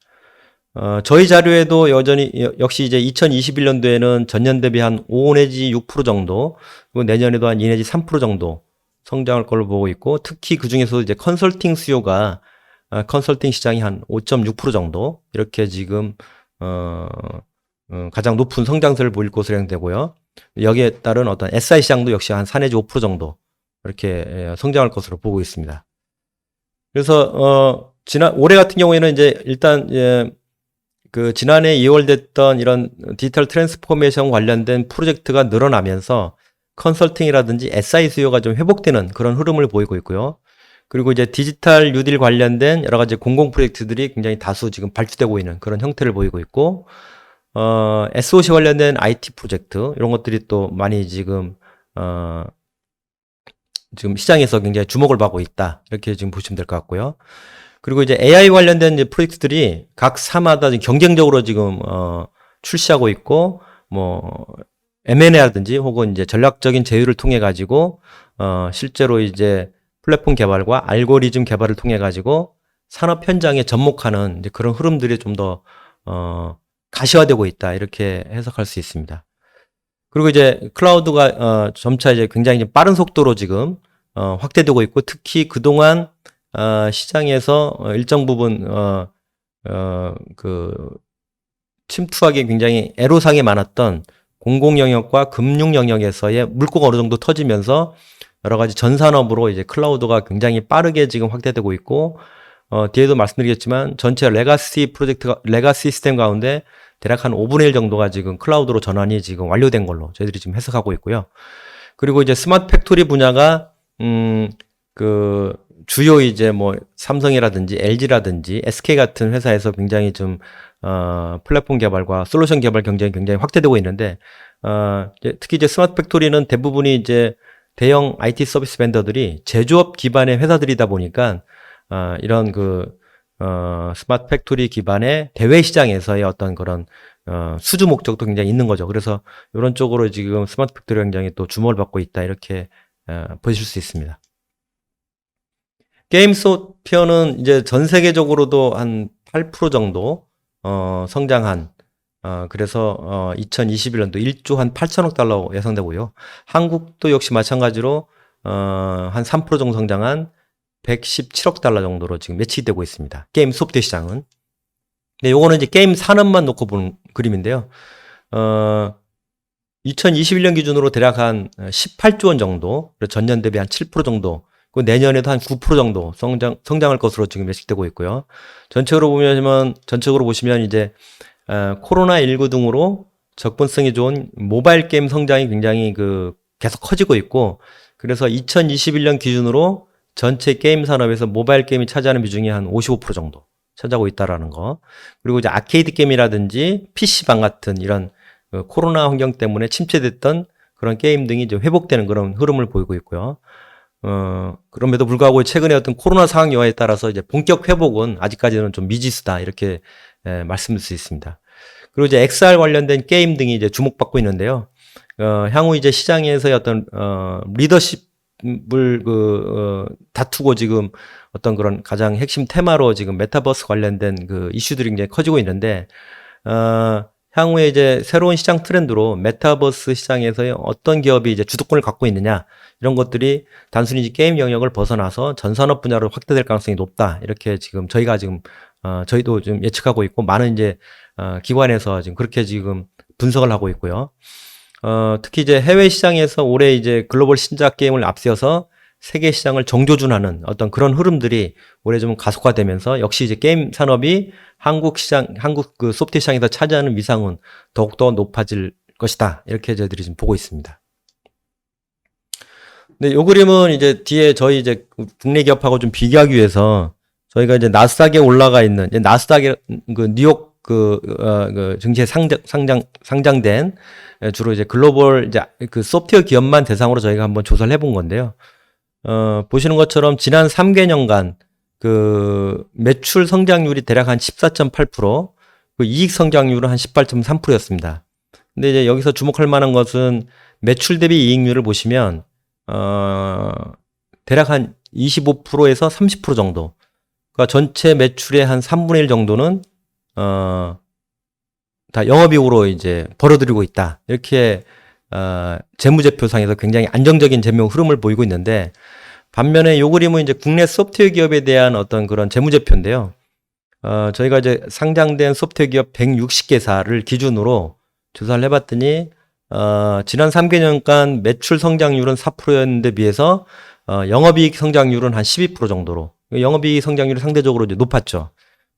저희 자료에도 여전히 역시 이제 2021년도에는 전년 대비 한 5 내지 6% 정도, 그리고 내년에도 한 2 내지 3% 정도 성장할 걸로 보고 있고, 특히 그 중에서 이제 컨설팅 수요가 컨설팅 시장이 한 5.6% 정도, 이렇게 지금 가장 높은 성장세를 보일 것으로 예상되고요. 여기에 따른 어떤 SI 시장도 역시 한 4 내지 5% 정도 이렇게 성장할 것으로 보고 있습니다. 그래서 올해 같은 경우에는 이제 일단 그 지난해 2월 됐던 이런 디지털 트랜스포메이션 관련된 프로젝트가 늘어나면서 컨설팅이라든지 SI 수요가 좀 회복되는 그런 흐름을 보이고 있고요. 그리고 이제 디지털 뉴딜 관련된 여러 가지 공공 프로젝트들이 굉장히 다수 지금 발주되고 있는 그런 형태를 보이고 있고, SOC 관련된 IT 프로젝트, 이런 것들이 또 많이 지금 시장에서 굉장히 주목을 받고 있다. 이렇게 지금 보시면 될 것 같고요. 그리고 이제 AI 관련된 이제 프로젝트들이 각 사마다 경쟁적으로 지금, 출시하고 있고, 뭐, M&A라든지 혹은 이제 전략적인 제휴를 통해 가지고, 실제로 이제 플랫폼 개발과 알고리즘 개발을 통해 가지고 산업 현장에 접목하는 이제 그런 흐름들이 좀 더, 가시화되고 있다. 이렇게 해석할 수 있습니다. 그리고 이제 클라우드가 점차 이제 굉장히 빠른 속도로 지금 확대되고 있고, 특히 그동안 시장에서 일정 부분 그 침투하기 굉장히 애로사항이 많았던 공공 영역과 금융 영역에서의 물꼬가 어느 정도 터지면서 여러 가지 전 산업으로 이제 클라우드가 굉장히 빠르게 지금 확대되고 있고, 뒤에도 말씀드리겠지만 전체 레가시 프로젝트가 레가시 시스템 가운데 대략 한 5분의 1 정도가 지금 클라우드로 전환이 지금 완료된 걸로 저희들이 지금 해석하고 있고요. 그리고 이제 스마트 팩토리 분야가 그 주요 이제 뭐 삼성이라든지 LG라든지 SK 같은 회사에서 굉장히 좀 플랫폼 개발과 솔루션 개발 경쟁이 굉장히 확대되고 있는데, 특히 이제 스마트 팩토리는 대부분이 이제 대형 IT 서비스 벤더들이 제조업 기반의 회사들이다 보니까 이런 스마트 팩토리 기반의 대외 시장에서의 어떤 그런 수주 목적도 굉장히 있는 거죠. 그래서 이런 쪽으로 지금 스마트 팩토리 굉장히 또 주목을 받고 있다. 이렇게 보실 수 있습니다. 게임 소프트웨어는 이제 전 세계적으로도 한 8% 정도 성장한, 그래서 2021년도 1조 한 8천억 달러 예상되고요. 한국도 역시 마찬가지로 한 3% 정도 성장한 117억 달러 정도로 지금 예측이 되고 있습니다. 게임 소프트웨어 시장은. 네, 요거는 이제 게임 산업만 놓고 보는 그림인데요. 2021년 기준으로 대략 한 18조 원 정도, 전년 대비 한 7% 정도, 그 내년에도 한 9% 정도 성장할 것으로 지금 예측되고 있고요. 전체적으로 보시면 이제 코로나19 등으로 접근성이 좋은 모바일 게임 성장이 굉장히 계속 커지고 있고, 그래서 2021년 기준으로 전체 게임 산업에서 모바일 게임이 차지하는 비중이 한 55% 정도 차지하고 있다라는 거. 그리고 이제 아케이드 게임이라든지 PC방 같은 이런 코로나 환경 때문에 침체됐던 그런 게임 등이 이제 회복되는 그런 흐름을 보이고 있고요. 그럼에도 불구하고 최근에 어떤 코로나 상황 여하에 따라서 이제 본격 회복은 아직까지는 좀 미지수다. 이렇게 말씀드릴 수 있습니다. 그리고 이제 XR 관련된 게임 등이 이제 주목받고 있는데요. 향후 이제 시장에서의 어떤 리더십을 다투고 지금 어떤 그런 가장 핵심 테마로 지금 메타버스 관련된 이슈들이 굉장히 커지고 있는데, 향후에 이제 새로운 시장 트렌드로 메타버스 시장에서의 어떤 기업이 이제 주도권을 갖고 있느냐, 이런 것들이 단순히 이제 게임 영역을 벗어나서 전 산업 분야로 확대될 가능성이 높다. 이렇게 지금 저희도 좀 예측하고 있고, 많은 이제 기관에서 지금 그렇게 지금 분석을 하고 있고요. 특히 이제 해외 시장에서 올해 이제 글로벌 신작 게임을 앞세워서 세계 시장을 정조준하는 어떤 그런 흐름들이 올해 좀 가속화되면서, 역시 이제 게임 산업이 한국 소프트웨어 시장에서 차지하는 위상은 더욱더 높아질 것이다. 이렇게 저희들이 지금 보고 있습니다. 근데 요 그림은 이제 뒤에 저희 이제 국내 기업하고 좀 비교하기 위해서 저희가 이제 나스닥에 올라가 있는, 나스닥에 뉴욕 증시에 상장된 주로 이제 글로벌 이제 소프트웨어 기업만 대상으로 저희가 한번 조사를 해본 건데요. 보시는 것처럼 지난 3개년간 매출 성장률이 대략 한 14.8%, 이익 성장률은 한 18.3%였습니다. 근데 이제 여기서 주목할 만한 것은 매출 대비 이익률을 보시면, 대략 한 25%에서 30% 정도. 그러니까 전체 매출의 한 3분의 1 정도는, 다 영업이익으로 이제 벌어들이고 있다. 이렇게, 재무제표상에서 굉장히 안정적인 재무 흐름을 보이고 있는데, 반면에 요 그림은 이제 국내 소프트웨어 기업에 대한 어떤 그런 재무제표인데요. 저희가 이제 상장된 소프트웨어 기업 160개사를 기준으로 조사를 해봤더니, 지난 3개년간 매출 성장률은 4%였는데 비해서 영업이익 성장률은 한 12% 정도로 영업이익 성장률이 상대적으로 이제 높았죠.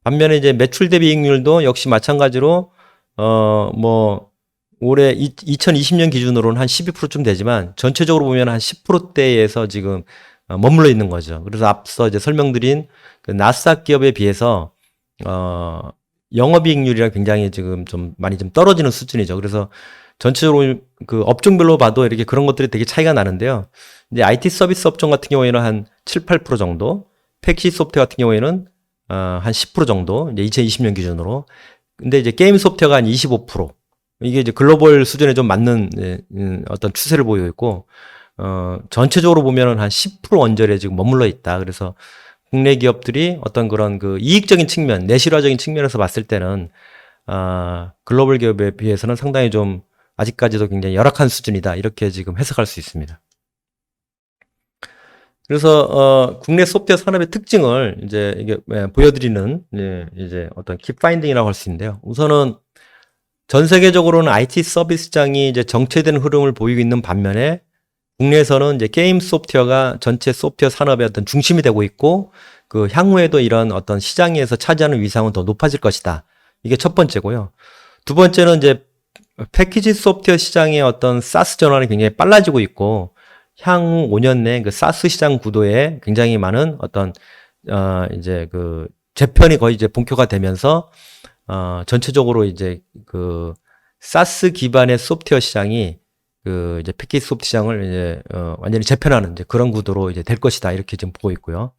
반면에 이제 매출 대비 이익률도 역시 마찬가지로 뭐 올해 2020년 기준으로는 한 12%쯤 되지만 전체적으로 보면 한 10%대에서 지금 머물러 있는 거죠. 그래서 앞서 이제 설명드린 그 나스닥 기업에 비해서 영업이익률이랑 굉장히 지금 좀 많이 좀 떨어지는 수준이죠. 그래서 전체적으로 그 업종별로 봐도 이렇게 그런 것들이 되게 차이가 나는데요. 이제 IT 서비스 업종 같은 경우에는 한 7, 8% 정도, 패키지 소프트웨어 같은 경우에는 한 10% 정도, 이제 2020년 기준으로. 근데 이제 게임 소프트웨어가 한 25%. 이게 이제 글로벌 수준에 좀 맞는 어떤 추세를 보이고 있고, 전체적으로 보면은 한 10% 언저리에 지금 머물러 있다. 그래서 국내 기업들이 어떤 그런 그 이익적인 측면, 내실화적인 측면에서 봤을 때는, 글로벌 기업에 비해서는 상당히 좀 아직까지도 굉장히 열악한 수준이다. 이렇게 지금 해석할 수 있습니다. 그래서 국내 소프트웨어 산업의 특징을 이제 이게 보여드리는 이제 어떤 키 파인딩이라고 할 수 있는데요. 우선은 전 세계적으로는 IT 서비스장이 이제 정체된 흐름을 보이고 있는 반면에 국내에서는 이제 게임 소프트웨어가 전체 소프트웨어 산업의 어떤 중심이 되고 있고 그 향후에도 이런 어떤 시장에서 차지하는 위상은 더 높아질 것이다. 이게 첫 번째고요. 두 번째는 이제 패키지 소프트웨어 시장의 어떤 사스 전환이 굉장히 빨라지고 있고 향후 5년 내 그 사스 시장 구도에 굉장히 많은 어떤 이제 그 재편이 거의 이제 본격화되면서 전체적으로 이제 그 사스 기반의 소프트웨어 시장이 그 이제 패키지 소프트 시장을 이제 완전히 재편하는 이제 그런 구도로 이제 될 것이다 이렇게 지금 보고 있고요.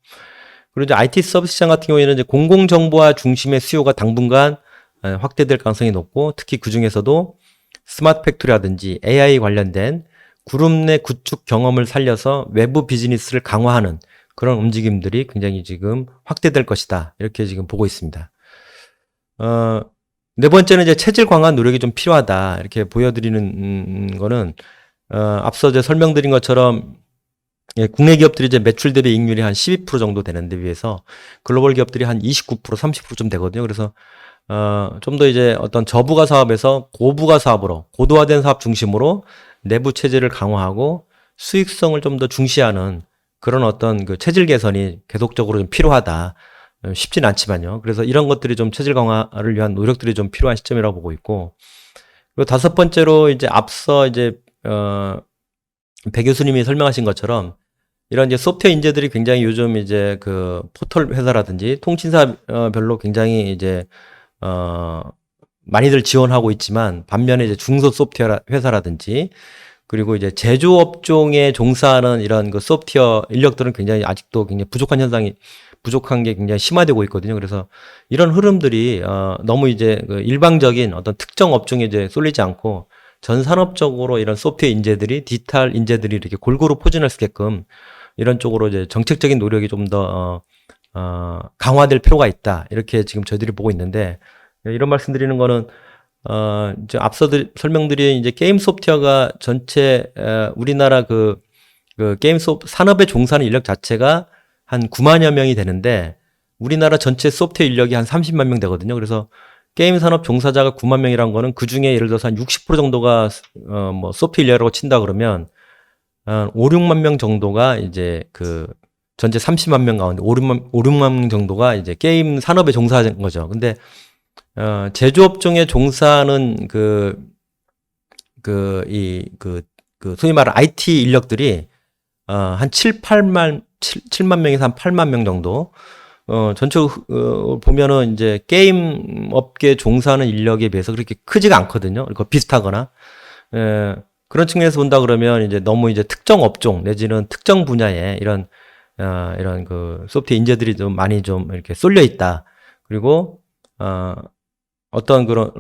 그리고 이제 IT 서비스 시장 같은 경우에는 이제 공공정보화 중심의 수요가 당분간 확대될 가능성이 높고 특히 그 중에서도 스마트 팩토리라든지 AI 관련된 그룹 내 구축 경험을 살려서 외부 비즈니스를 강화하는 그런 움직임들이 굉장히 지금 확대될 것이다 이렇게 지금 보고 있습니다. 네 번째는 이제 체질 강화 노력이 좀 필요하다 이렇게 보여드리는 거는 앞서 이제 설명드린 것처럼 국내 기업들이 이제 매출 대비 이익률이 한 12% 정도 되는데 비해서 글로벌 기업들이 한 29%, 30%좀 되거든요. 그래서 좀 더 이제 어떤 저부가 사업에서 고부가 사업으로 고도화된 사업 중심으로 내부 체질을 강화하고 수익성을 좀 더 중시하는 그런 어떤 그 체질 개선이 계속적으로 좀 필요하다. 쉽진 않지만요. 그래서 이런 것들이 좀 체질 강화를 위한 노력들이 좀 필요한 시점이라고 보고 있고, 그리고 다섯 번째로 이제 앞서 이제 배 교수님이 설명하신 것처럼 이런 이제 소프트웨어 인재들이 굉장히 요즘 이제 그 포털 회사라든지 통신사 별로 굉장히 이제 많이들 지원하고 있지만 반면에 이제 중소 소프트웨어 회사라든지 그리고 이제 제조업종에 종사하는 이런 그 소프트웨어 인력들은 굉장히 아직도 굉장히 부족한 게 굉장히 심화되고 있거든요. 그래서 이런 흐름들이 너무 이제 그 일방적인 어떤 특정 업종에 이제 쏠리지 않고 전 산업적으로 이런 소프트웨어 인재들이 디지털 인재들이 이렇게 골고루 포진할 수 있게끔 이런 쪽으로 이제 정책적인 노력이 좀 더 강화될 필요가 있다. 이렇게 지금 저희들이 보고 있는데 이런 말씀드리는 거는 이제 앞서 설명드린 이제 게임 소프트웨어가 전체 우리나라 그 게임 산업에 종사하는 인력 자체가 한 9만여 명이 되는데 우리나라 전체 소프트웨어 인력이 한 30만 명 되거든요. 그래서 게임 산업 종사자가 9만 명이란 거는 그 중에 예를 들어서 한 60% 정도가 뭐 소프트웨어 인력이라고 친다 그러면 5, 6만 명 정도가 이제 그 전체 30만 명 가운데 5, 6만 명 정도가 이제 게임 산업에 종사하는 거죠. 근데 제조업종에 종사하는 소위 말하는 IT 인력들이 한 7만 명에서 한 8만 명 정도 전체적으로 보면은 이제 게임 업계 종사하는 인력에 비해서 그렇게 크지가 않거든요. 그리고 비슷하거나 그런 측면에서 본다 그러면 이제 너무 이제 특정 업종 내지는 특정 분야에 이런 그 소프트웨어 인재들이 좀 많이 좀 이렇게 쏠려 있다. 그리고 어떤 그런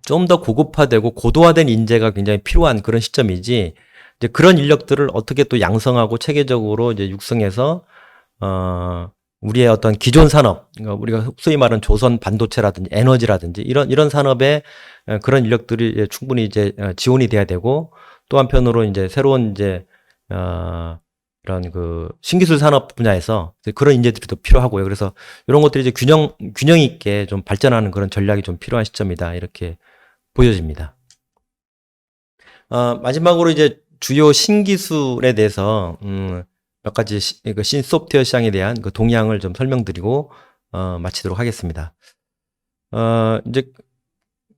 좀 더 고급화되고 고도화된 인재가 굉장히 필요한 그런 시점이지. 이제 그런 인력들을 어떻게 또 양성하고 체계적으로 이제 육성해서 우리의 어떤 기존 산업, 그러니까 우리가 소위 말하는 조선 반도체라든지 에너지라든지 이런 산업에 그런 인력들이 충분히 이제 지원이 돼야 되고 또 한편으로 이제 새로운 이제 이런 그 신기술 산업 분야에서 그런 인재들이 더 필요하고요. 그래서 이런 것들이 이제 균형 있게 좀 발전하는 그런 전략이 좀 필요한 시점이다. 이렇게 보여집니다. 마지막으로 이제 주요 신기술에 대해서, 몇 가지 그 신소프트웨어 시장에 대한 그 동향을 좀 설명드리고, 마치도록 하겠습니다. 이제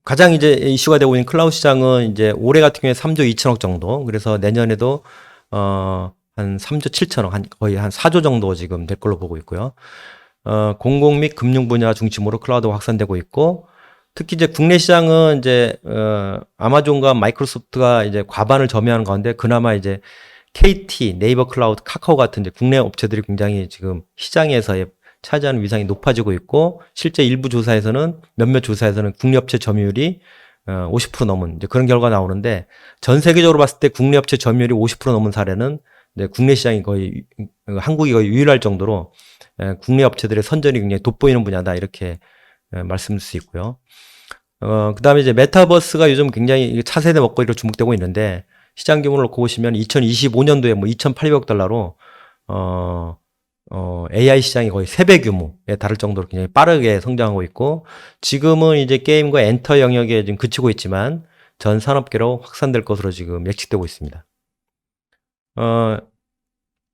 가장 이제 이슈가 되고 있는 클라우드 시장은 이제 올해 같은 경우에 3조 2천억 정도, 그래서 내년에도, 한 3조 7천억, 거의 한 4조 정도 지금 될 걸로 보고 있고요. 공공 및 금융 분야 중심으로 클라우드가 확산되고 있고, 특히 이제 국내 시장은 이제, 아마존과 마이크로소프트가 이제 과반을 점유하는 가운데 그나마 이제 KT, 네이버 클라우드, 카카오 같은 이제 국내 업체들이 굉장히 지금 시장에서의 차지하는 위상이 높아지고 있고, 실제 일부 조사에서는, 몇몇 조사에서는 국내 업체 점유율이 50% 넘은 이제 그런 결과가 나오는데, 전 세계적으로 봤을 때 국내 업체 점유율이 50% 넘은 사례는 이제 국내 시장이 거의, 한국이 거의 유일할 정도로 국내 업체들의 선전이 굉장히 돋보이는 분야다, 이렇게 말씀드릴 수 있고요. 그 다음에 이제 메타버스가 요즘 굉장히 차세대 먹거리로 주목되고 있는데, 시장 규모를 놓고 보시면 2025년도에 뭐 2,800억 달러로, AI 시장이 거의 3배 규모에 달할 정도로 굉장히 빠르게 성장하고 있고, 지금은 이제 게임과 엔터 영역에 지금 그치고 있지만, 전 산업계로 확산될 것으로 지금 예측되고 있습니다.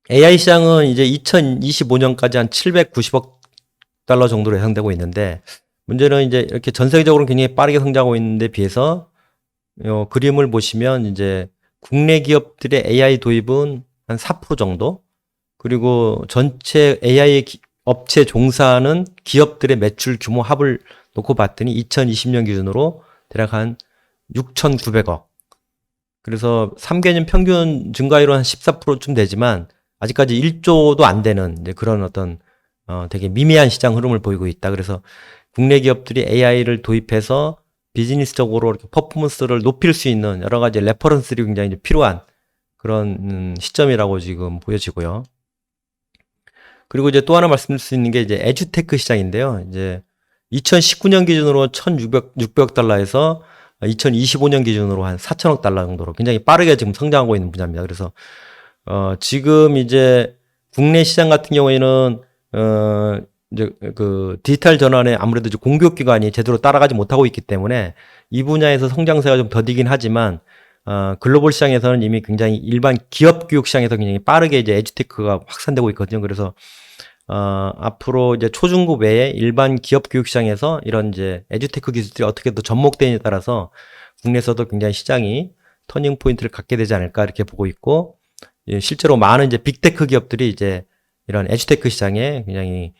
AI 시장은 이제 2025년까지 한 790억 달러 정도로 예상되고 있는데, 문제는 이제 이렇게 전 세계적으로 굉장히 빠르게 성장하고 있는데 비해서, 그림을 보시면 이제 국내 기업들의 AI 도입은 한 4% 정도, 그리고 전체 AI 업체 종사하는 기업들의 매출 규모 합을 놓고 봤더니 2020년 기준으로 대략 한 6,900억. 그래서 3개년 평균 증가율은 한 14%쯤 되지만 아직까지 1조도 안 되는 이제 그런 어떤 되게 미미한 시장 흐름을 보이고 있다. 그래서 국내 기업들이 AI를 도입해서 비즈니스적으로 이렇게 퍼포먼스를 높일 수 있는 여러 가지 레퍼런스들이 굉장히 이제 필요한 그런 시점이라고 지금 보여지고요. 그리고 이제 또 하나 말씀드릴 수 있는 게 이제 에듀테크 시장인데요. 이제 2019년 기준으로 1,600억 달러에서 2025년 기준으로 한 4천억 달러 정도로 굉장히 빠르게 지금 성장하고 있는 분야입니다. 그래서 지금 이제 국내 시장 같은 경우에는 이제 그 디지털 전환에 아무래도 이제 공급 기관이 제대로 따라가지 못하고 있기 때문에 이 분야에서 성장세가 좀 더디긴 하지만 글로벌 시장에서는 이미 굉장히 일반 기업 교육 시장에서 굉장히 빠르게 이제 에듀테크가 확산되고 있거든요. 그래서 앞으로 이제 초중급 외에 일반 기업 교육 시장에서 이런 이제 에듀테크 기술들이 어떻게 더 접목되느냐에 따라서 국내에서도 굉장히 시장이 터닝 포인트를 갖게 되지 않을까 이렇게 보고 있고, 예, 실제로 많은 이제 빅테크 기업들이 이제 이런 에듀테크 시장에 굉장히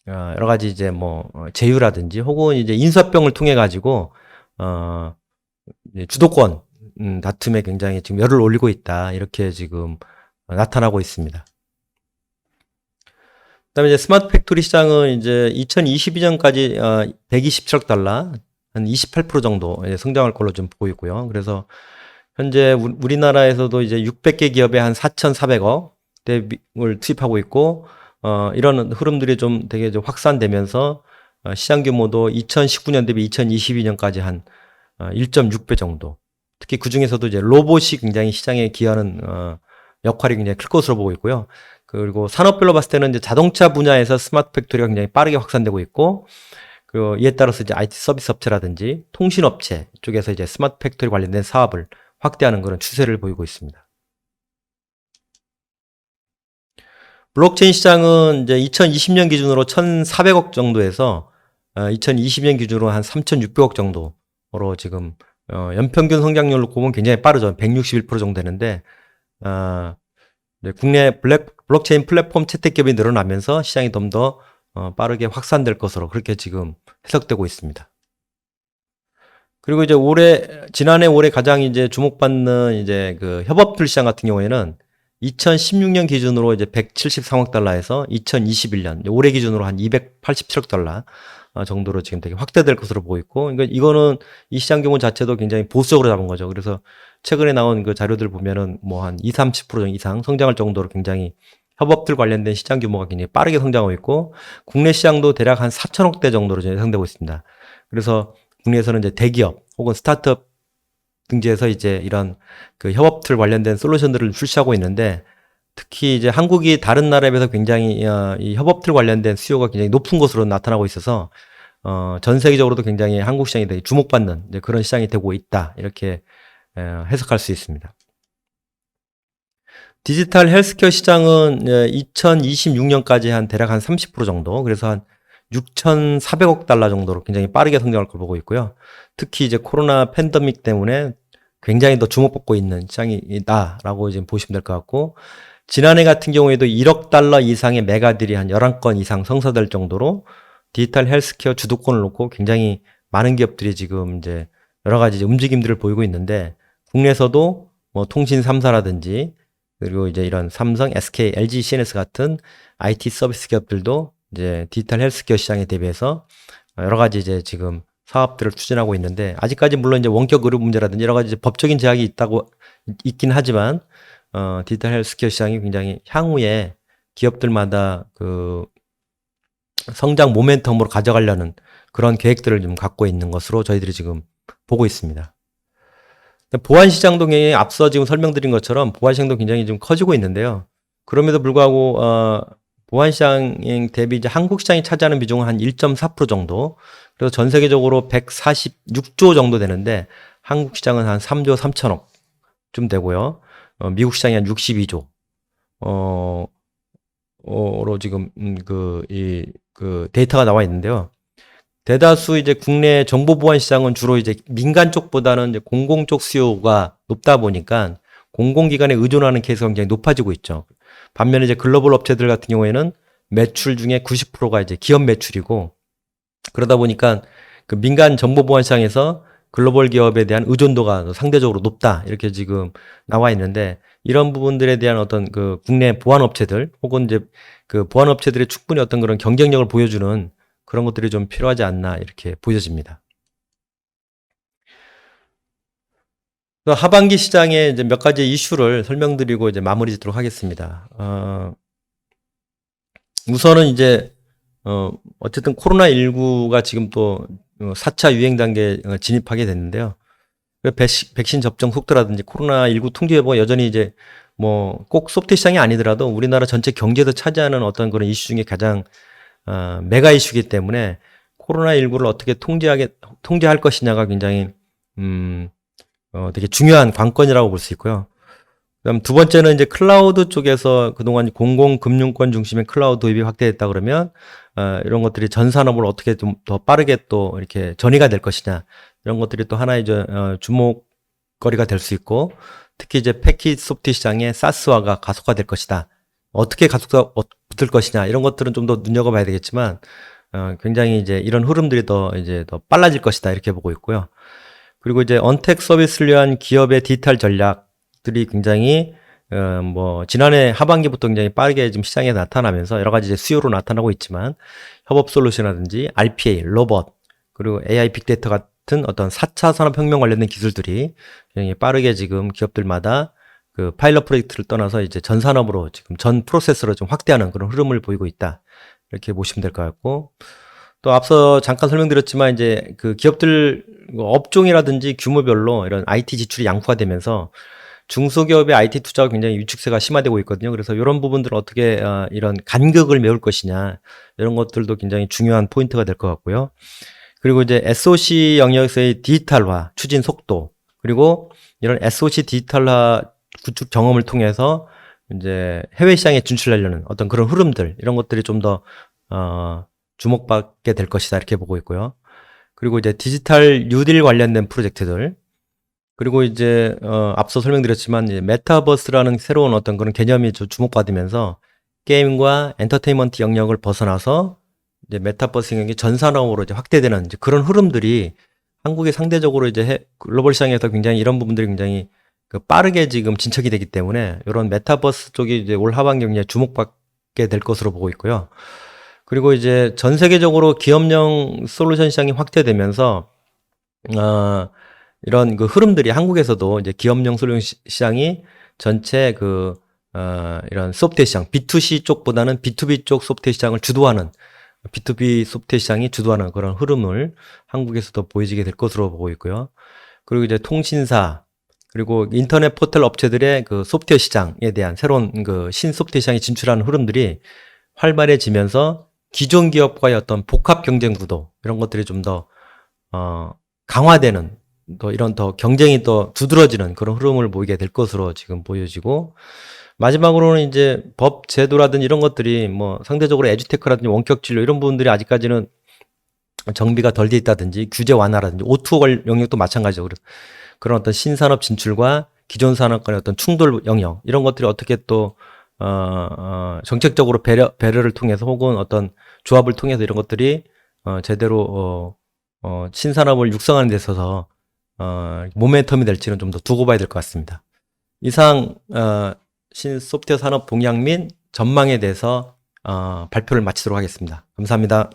여러 가지 이제 뭐 제휴라든지 혹은 이제 인수합병을 통해 가지고 이제 주도권 다툼에 굉장히 지금 열을 올리고 있다, 이렇게 지금 나타나고 있습니다. 그다음에 이제 스마트 팩토리 시장은 이제 2022년까지 127억 달러, 한 28% 정도 성장할 걸로 좀 보고 있고요. 그래서 현재 우리나라에서도 이제 600개 기업에 한 4,400억 대를 투입하고 있고, 이런 흐름들이 좀 되게 좀 확산되면서 시장 규모도 2019년 대비 2022년까지 한 1.6배 정도. 특히 그 중에서도 이제 로봇이 굉장히 시장에 기여하는 역할이 굉장히 클 것으로 보고 있고요. 그리고 산업별로 봤을 때는 이제 자동차 분야에서 스마트 팩토리가 굉장히 빠르게 확산되고 있고, 그리고 이에 따라서 이제 IT 서비스 업체라든지 통신 업체 쪽에서 이제 스마트 팩토리 관련된 사업을 확대하는 그런 추세를 보이고 있습니다. 블록체인 시장은 이제 2020년 기준으로 1,400억 정도에서 2020년 기준으로 한 3,600억 정도로 지금 연평균 성장률로 보면 굉장히 빠르죠. 161% 정도 되는데, 국내 블록체인 플랫폼 채택 기업이 늘어나면서 시장이 좀 더 빠르게 확산될 것으로 그렇게 지금 해석되고 있습니다. 그리고 이제 지난해 올해 가장 이제 주목받는 이제 그 협업툴 시장 같은 경우에는 2016년 기준으로 이제 173억 달러에서 2021년 올해 기준으로 한 287억 달러 정도로 지금 되게 확대될 것으로 보고 있고, 그러니까 이거는 이 시장 규모 자체도 굉장히 보수적으로 잡은 거죠. 그래서 최근에 나온 그 자료들 보면은 뭐 한 20-30% 이상 성장할 정도로 굉장히 협업들 관련된 시장 규모가 굉장히 빠르게 성장하고 있고, 국내 시장도 대략 한 4천억 대 정도로 예상되고 있습니다. 그래서 국내에서는 이제 대기업 혹은 스타트업 등지에서 이제 이런 그 협업틀 관련된 솔루션들을 출시하고 있는데 특히 이제 한국이 다른 나라에 비해서 굉장히 이 협업틀 관련된 수요가 굉장히 높은 것으로 나타나고 있어서 전 세계적으로도 굉장히 한국 시장이 되게 주목받는 이제 그런 시장이 되고 있다. 이렇게 해석할 수 있습니다. 디지털 헬스케어 시장은 2026년까지 한 대략 한 30% 정도, 그래서 한 6,400억 달러 정도로 굉장히 빠르게 성장할 걸 보고 있고요. 특히 이제 코로나 팬데믹 때문에 굉장히 더 주목받고 있는 시장이다라고 이제 보시면 될 것 같고, 지난해 같은 경우에도 1억 달러 이상의 메가딜이 한 11건 이상 성사될 정도로 디지털 헬스케어 주도권을 놓고 굉장히 많은 기업들이 지금 이제 여러 가지 이제 움직임들을 보이고 있는데, 국내에서도 뭐 통신 3사라든지 그리고 이제 이런 삼성, SK, LG, CNS 같은 IT 서비스 기업들도 이제 디지털 헬스케어 시장에 대비해서 여러 가지 이제 지금 사업들을 추진하고 있는데, 아직까지 물론 이제 원격 의료 문제라든지 여러 가지 이제 법적인 제약이 있긴 하지만 디지털 헬스케어 시장이 굉장히 향후에 기업들마다 그 성장 모멘텀으로 가져가려는 그런 계획들을 좀 갖고 있는 것으로 저희들이 지금 보고 있습니다. 보안 시장도 굉장히 앞서 지금 설명드린 것처럼 보안 시장도 굉장히 좀 커지고 있는데요. 그럼에도 불구하고 보안 시장 대비 이제 한국 시장이 차지하는 비중은 한 1.4% 정도. 그래서 전 세계적으로 146조 정도 되는데 한국 시장은 한 3조 3천억쯤 되고요. 미국 시장이 한 62조. 로 지금 그 데이터가 나와 있는데요. 대다수 이제 국내 정보 보안 시장은 주로 이제 민간 쪽보다는 이제 공공 쪽 수요가 높다 보니까 공공기관에 의존하는 케이스가 굉장히 높아지고 있죠. 반면에 이제 글로벌 업체들 같은 경우에는 매출 중에 90%가 이제 기업 매출이고, 그러다 보니까 그 민간 정보 보안 시장에서 글로벌 기업에 대한 의존도가 상대적으로 높다. 이렇게 지금 나와 있는데, 이런 부분들에 대한 어떤 그 국내 보안 업체들 혹은 이제 그 보안 업체들이 충분히 어떤 그런 경쟁력을 보여주는 그런 것들이 좀 필요하지 않나 이렇게 보여집니다. 하반기 시장에 이제 몇 가지 이슈를 설명드리고 이제 마무리 짓도록 하겠습니다. 우선은 이제 어쨌든 코로나19가 지금 또 4차 유행 단계에 진입하게 됐는데요. 백신 접종 속도라든지 코로나19 통제 여부가 여전히 이제 뭐 꼭 소프트 시장이 아니더라도 우리나라 전체 경제에서 차지하는 어떤 그런 이슈 중에 가장 메가 이슈이기 때문에 코로나19를 어떻게 통제할 것이냐가 굉장히 되게 중요한 관건이라고 볼 수 있고요. 그다음 두 번째는 이제 클라우드 쪽에서 그동안 공공금융권 중심의 클라우드 도입이 확대됐다 그러면 이런 것들이 전 산업을 어떻게 좀 더 빠르게 또 이렇게 전이가 될 것이냐, 이런 것들이 또 하나의 주목거리가 될 수 있고, 특히 이제 패키지 소프트 시장의 사스화가 가속화될 것이다. 어떻게 붙을 것이냐, 이런 것들은 좀 더 눈여겨봐야 되겠지만 굉장히 이제 이런 흐름들이 더 빨라질 것이다 이렇게 보고 있고요. 그리고 이제 언택 서비스를 위한 기업의 디지털 전략들이 굉장히 뭐 지난해 하반기부터 굉장히 빠르게 지금 시장에 나타나면서 여러 가지 이제 수요로 나타나고 있지만, 협업 솔루션이라든지 RPA, 로봇, 그리고 AI 빅데이터 같은 어떤 4차 산업혁명 관련된 기술들이 굉장히 빠르게 지금 기업들마다 그 파일럿 프로젝트를 떠나서 이제 전 산업으로 지금 전 프로세스로 좀 확대하는 그런 흐름을 보이고 있다. 이렇게 보시면 될 것 같고, 또 앞서 잠깐 설명드렸지만 이제 그 기업들 업종이라든지 규모별로 이런 IT 지출이 양호화되면서 중소기업의 IT 투자가 굉장히 위축세가 심화되고 있거든요. 그래서 이런 부분들을 어떻게 이런 간극을 메울 것이냐, 이런 것들도 굉장히 중요한 포인트가 될 것 같고요. 그리고 이제 SOC 영역에서의 디지털화 추진 속도, 그리고 이런 SOC 디지털화 구축 경험을 통해서 이제 해외 시장에 진출하려는 어떤 그런 흐름들, 이런 것들이 좀 더 주목받게 될 것이다 이렇게 보고 있고요. 그리고 이제 디지털 뉴딜 관련된 프로젝트들, 그리고 이제 앞서 설명드렸지만 이제 메타버스라는 새로운 어떤 그런 개념이 주목받으면서 게임과 엔터테인먼트 영역을 벗어나서 이제 메타버스 영역이 전 산업으로 이제 확대되는 이제 그런 흐름들이 한국이 상대적으로 이제 글로벌 시장에서 굉장히 이런 부분들이 굉장히 빠르게 지금 진척이 되기 때문에 이런 메타버스 쪽이 이제 올 하반기 굉장히 주목받게 될 것으로 보고 있고요. 그리고 이제 전 세계적으로 기업용 솔루션 시장이 확대되면서 이런 그 흐름들이 한국에서도 이제 기업용 솔루션 시장이 전체 이런 소프트웨어 시장, B2C 쪽보다는 B2B 쪽 소프트웨어 시장을 주도하는, B2B 소프트웨어 시장이 주도하는 그런 흐름을 한국에서도 보여지게 될 것으로 보고 있고요. 그리고 이제 통신사, 그리고 인터넷 포털 업체들의 그 소프트웨어 시장에 대한 새로운 그 신소프트웨어 시장에 진출하는 흐름들이 활발해지면서 기존 기업과의 어떤 복합 경쟁 구도, 이런 것들이 좀 더, 강화되는, 또 이런 더 경쟁이 더 두드러지는 그런 흐름을 보이게 될 것으로 지금 보여지고, 마지막으로는 이제 법 제도라든지 이런 것들이 뭐 상대적으로 에듀테크라든지 원격 진료 이런 부분들이 아직까지는 정비가 덜 돼 있다든지 규제 완화라든지 O2O 영역도 마찬가지죠. 그런 어떤 신산업 진출과 기존 산업 간의 어떤 충돌 영역, 이런 것들이 어떻게 또 정책적으로 배려를 통해서 혹은 어떤 조합을 통해서 이런 것들이 제대로 신산업을 육성하는 데 있어서 모멘텀이 될지는 좀 더 두고 봐야 될 것 같습니다. 이상 신소프트웨어 산업 동향 및 전망에 대해서 발표를 마치도록 하겠습니다. 감사합니다.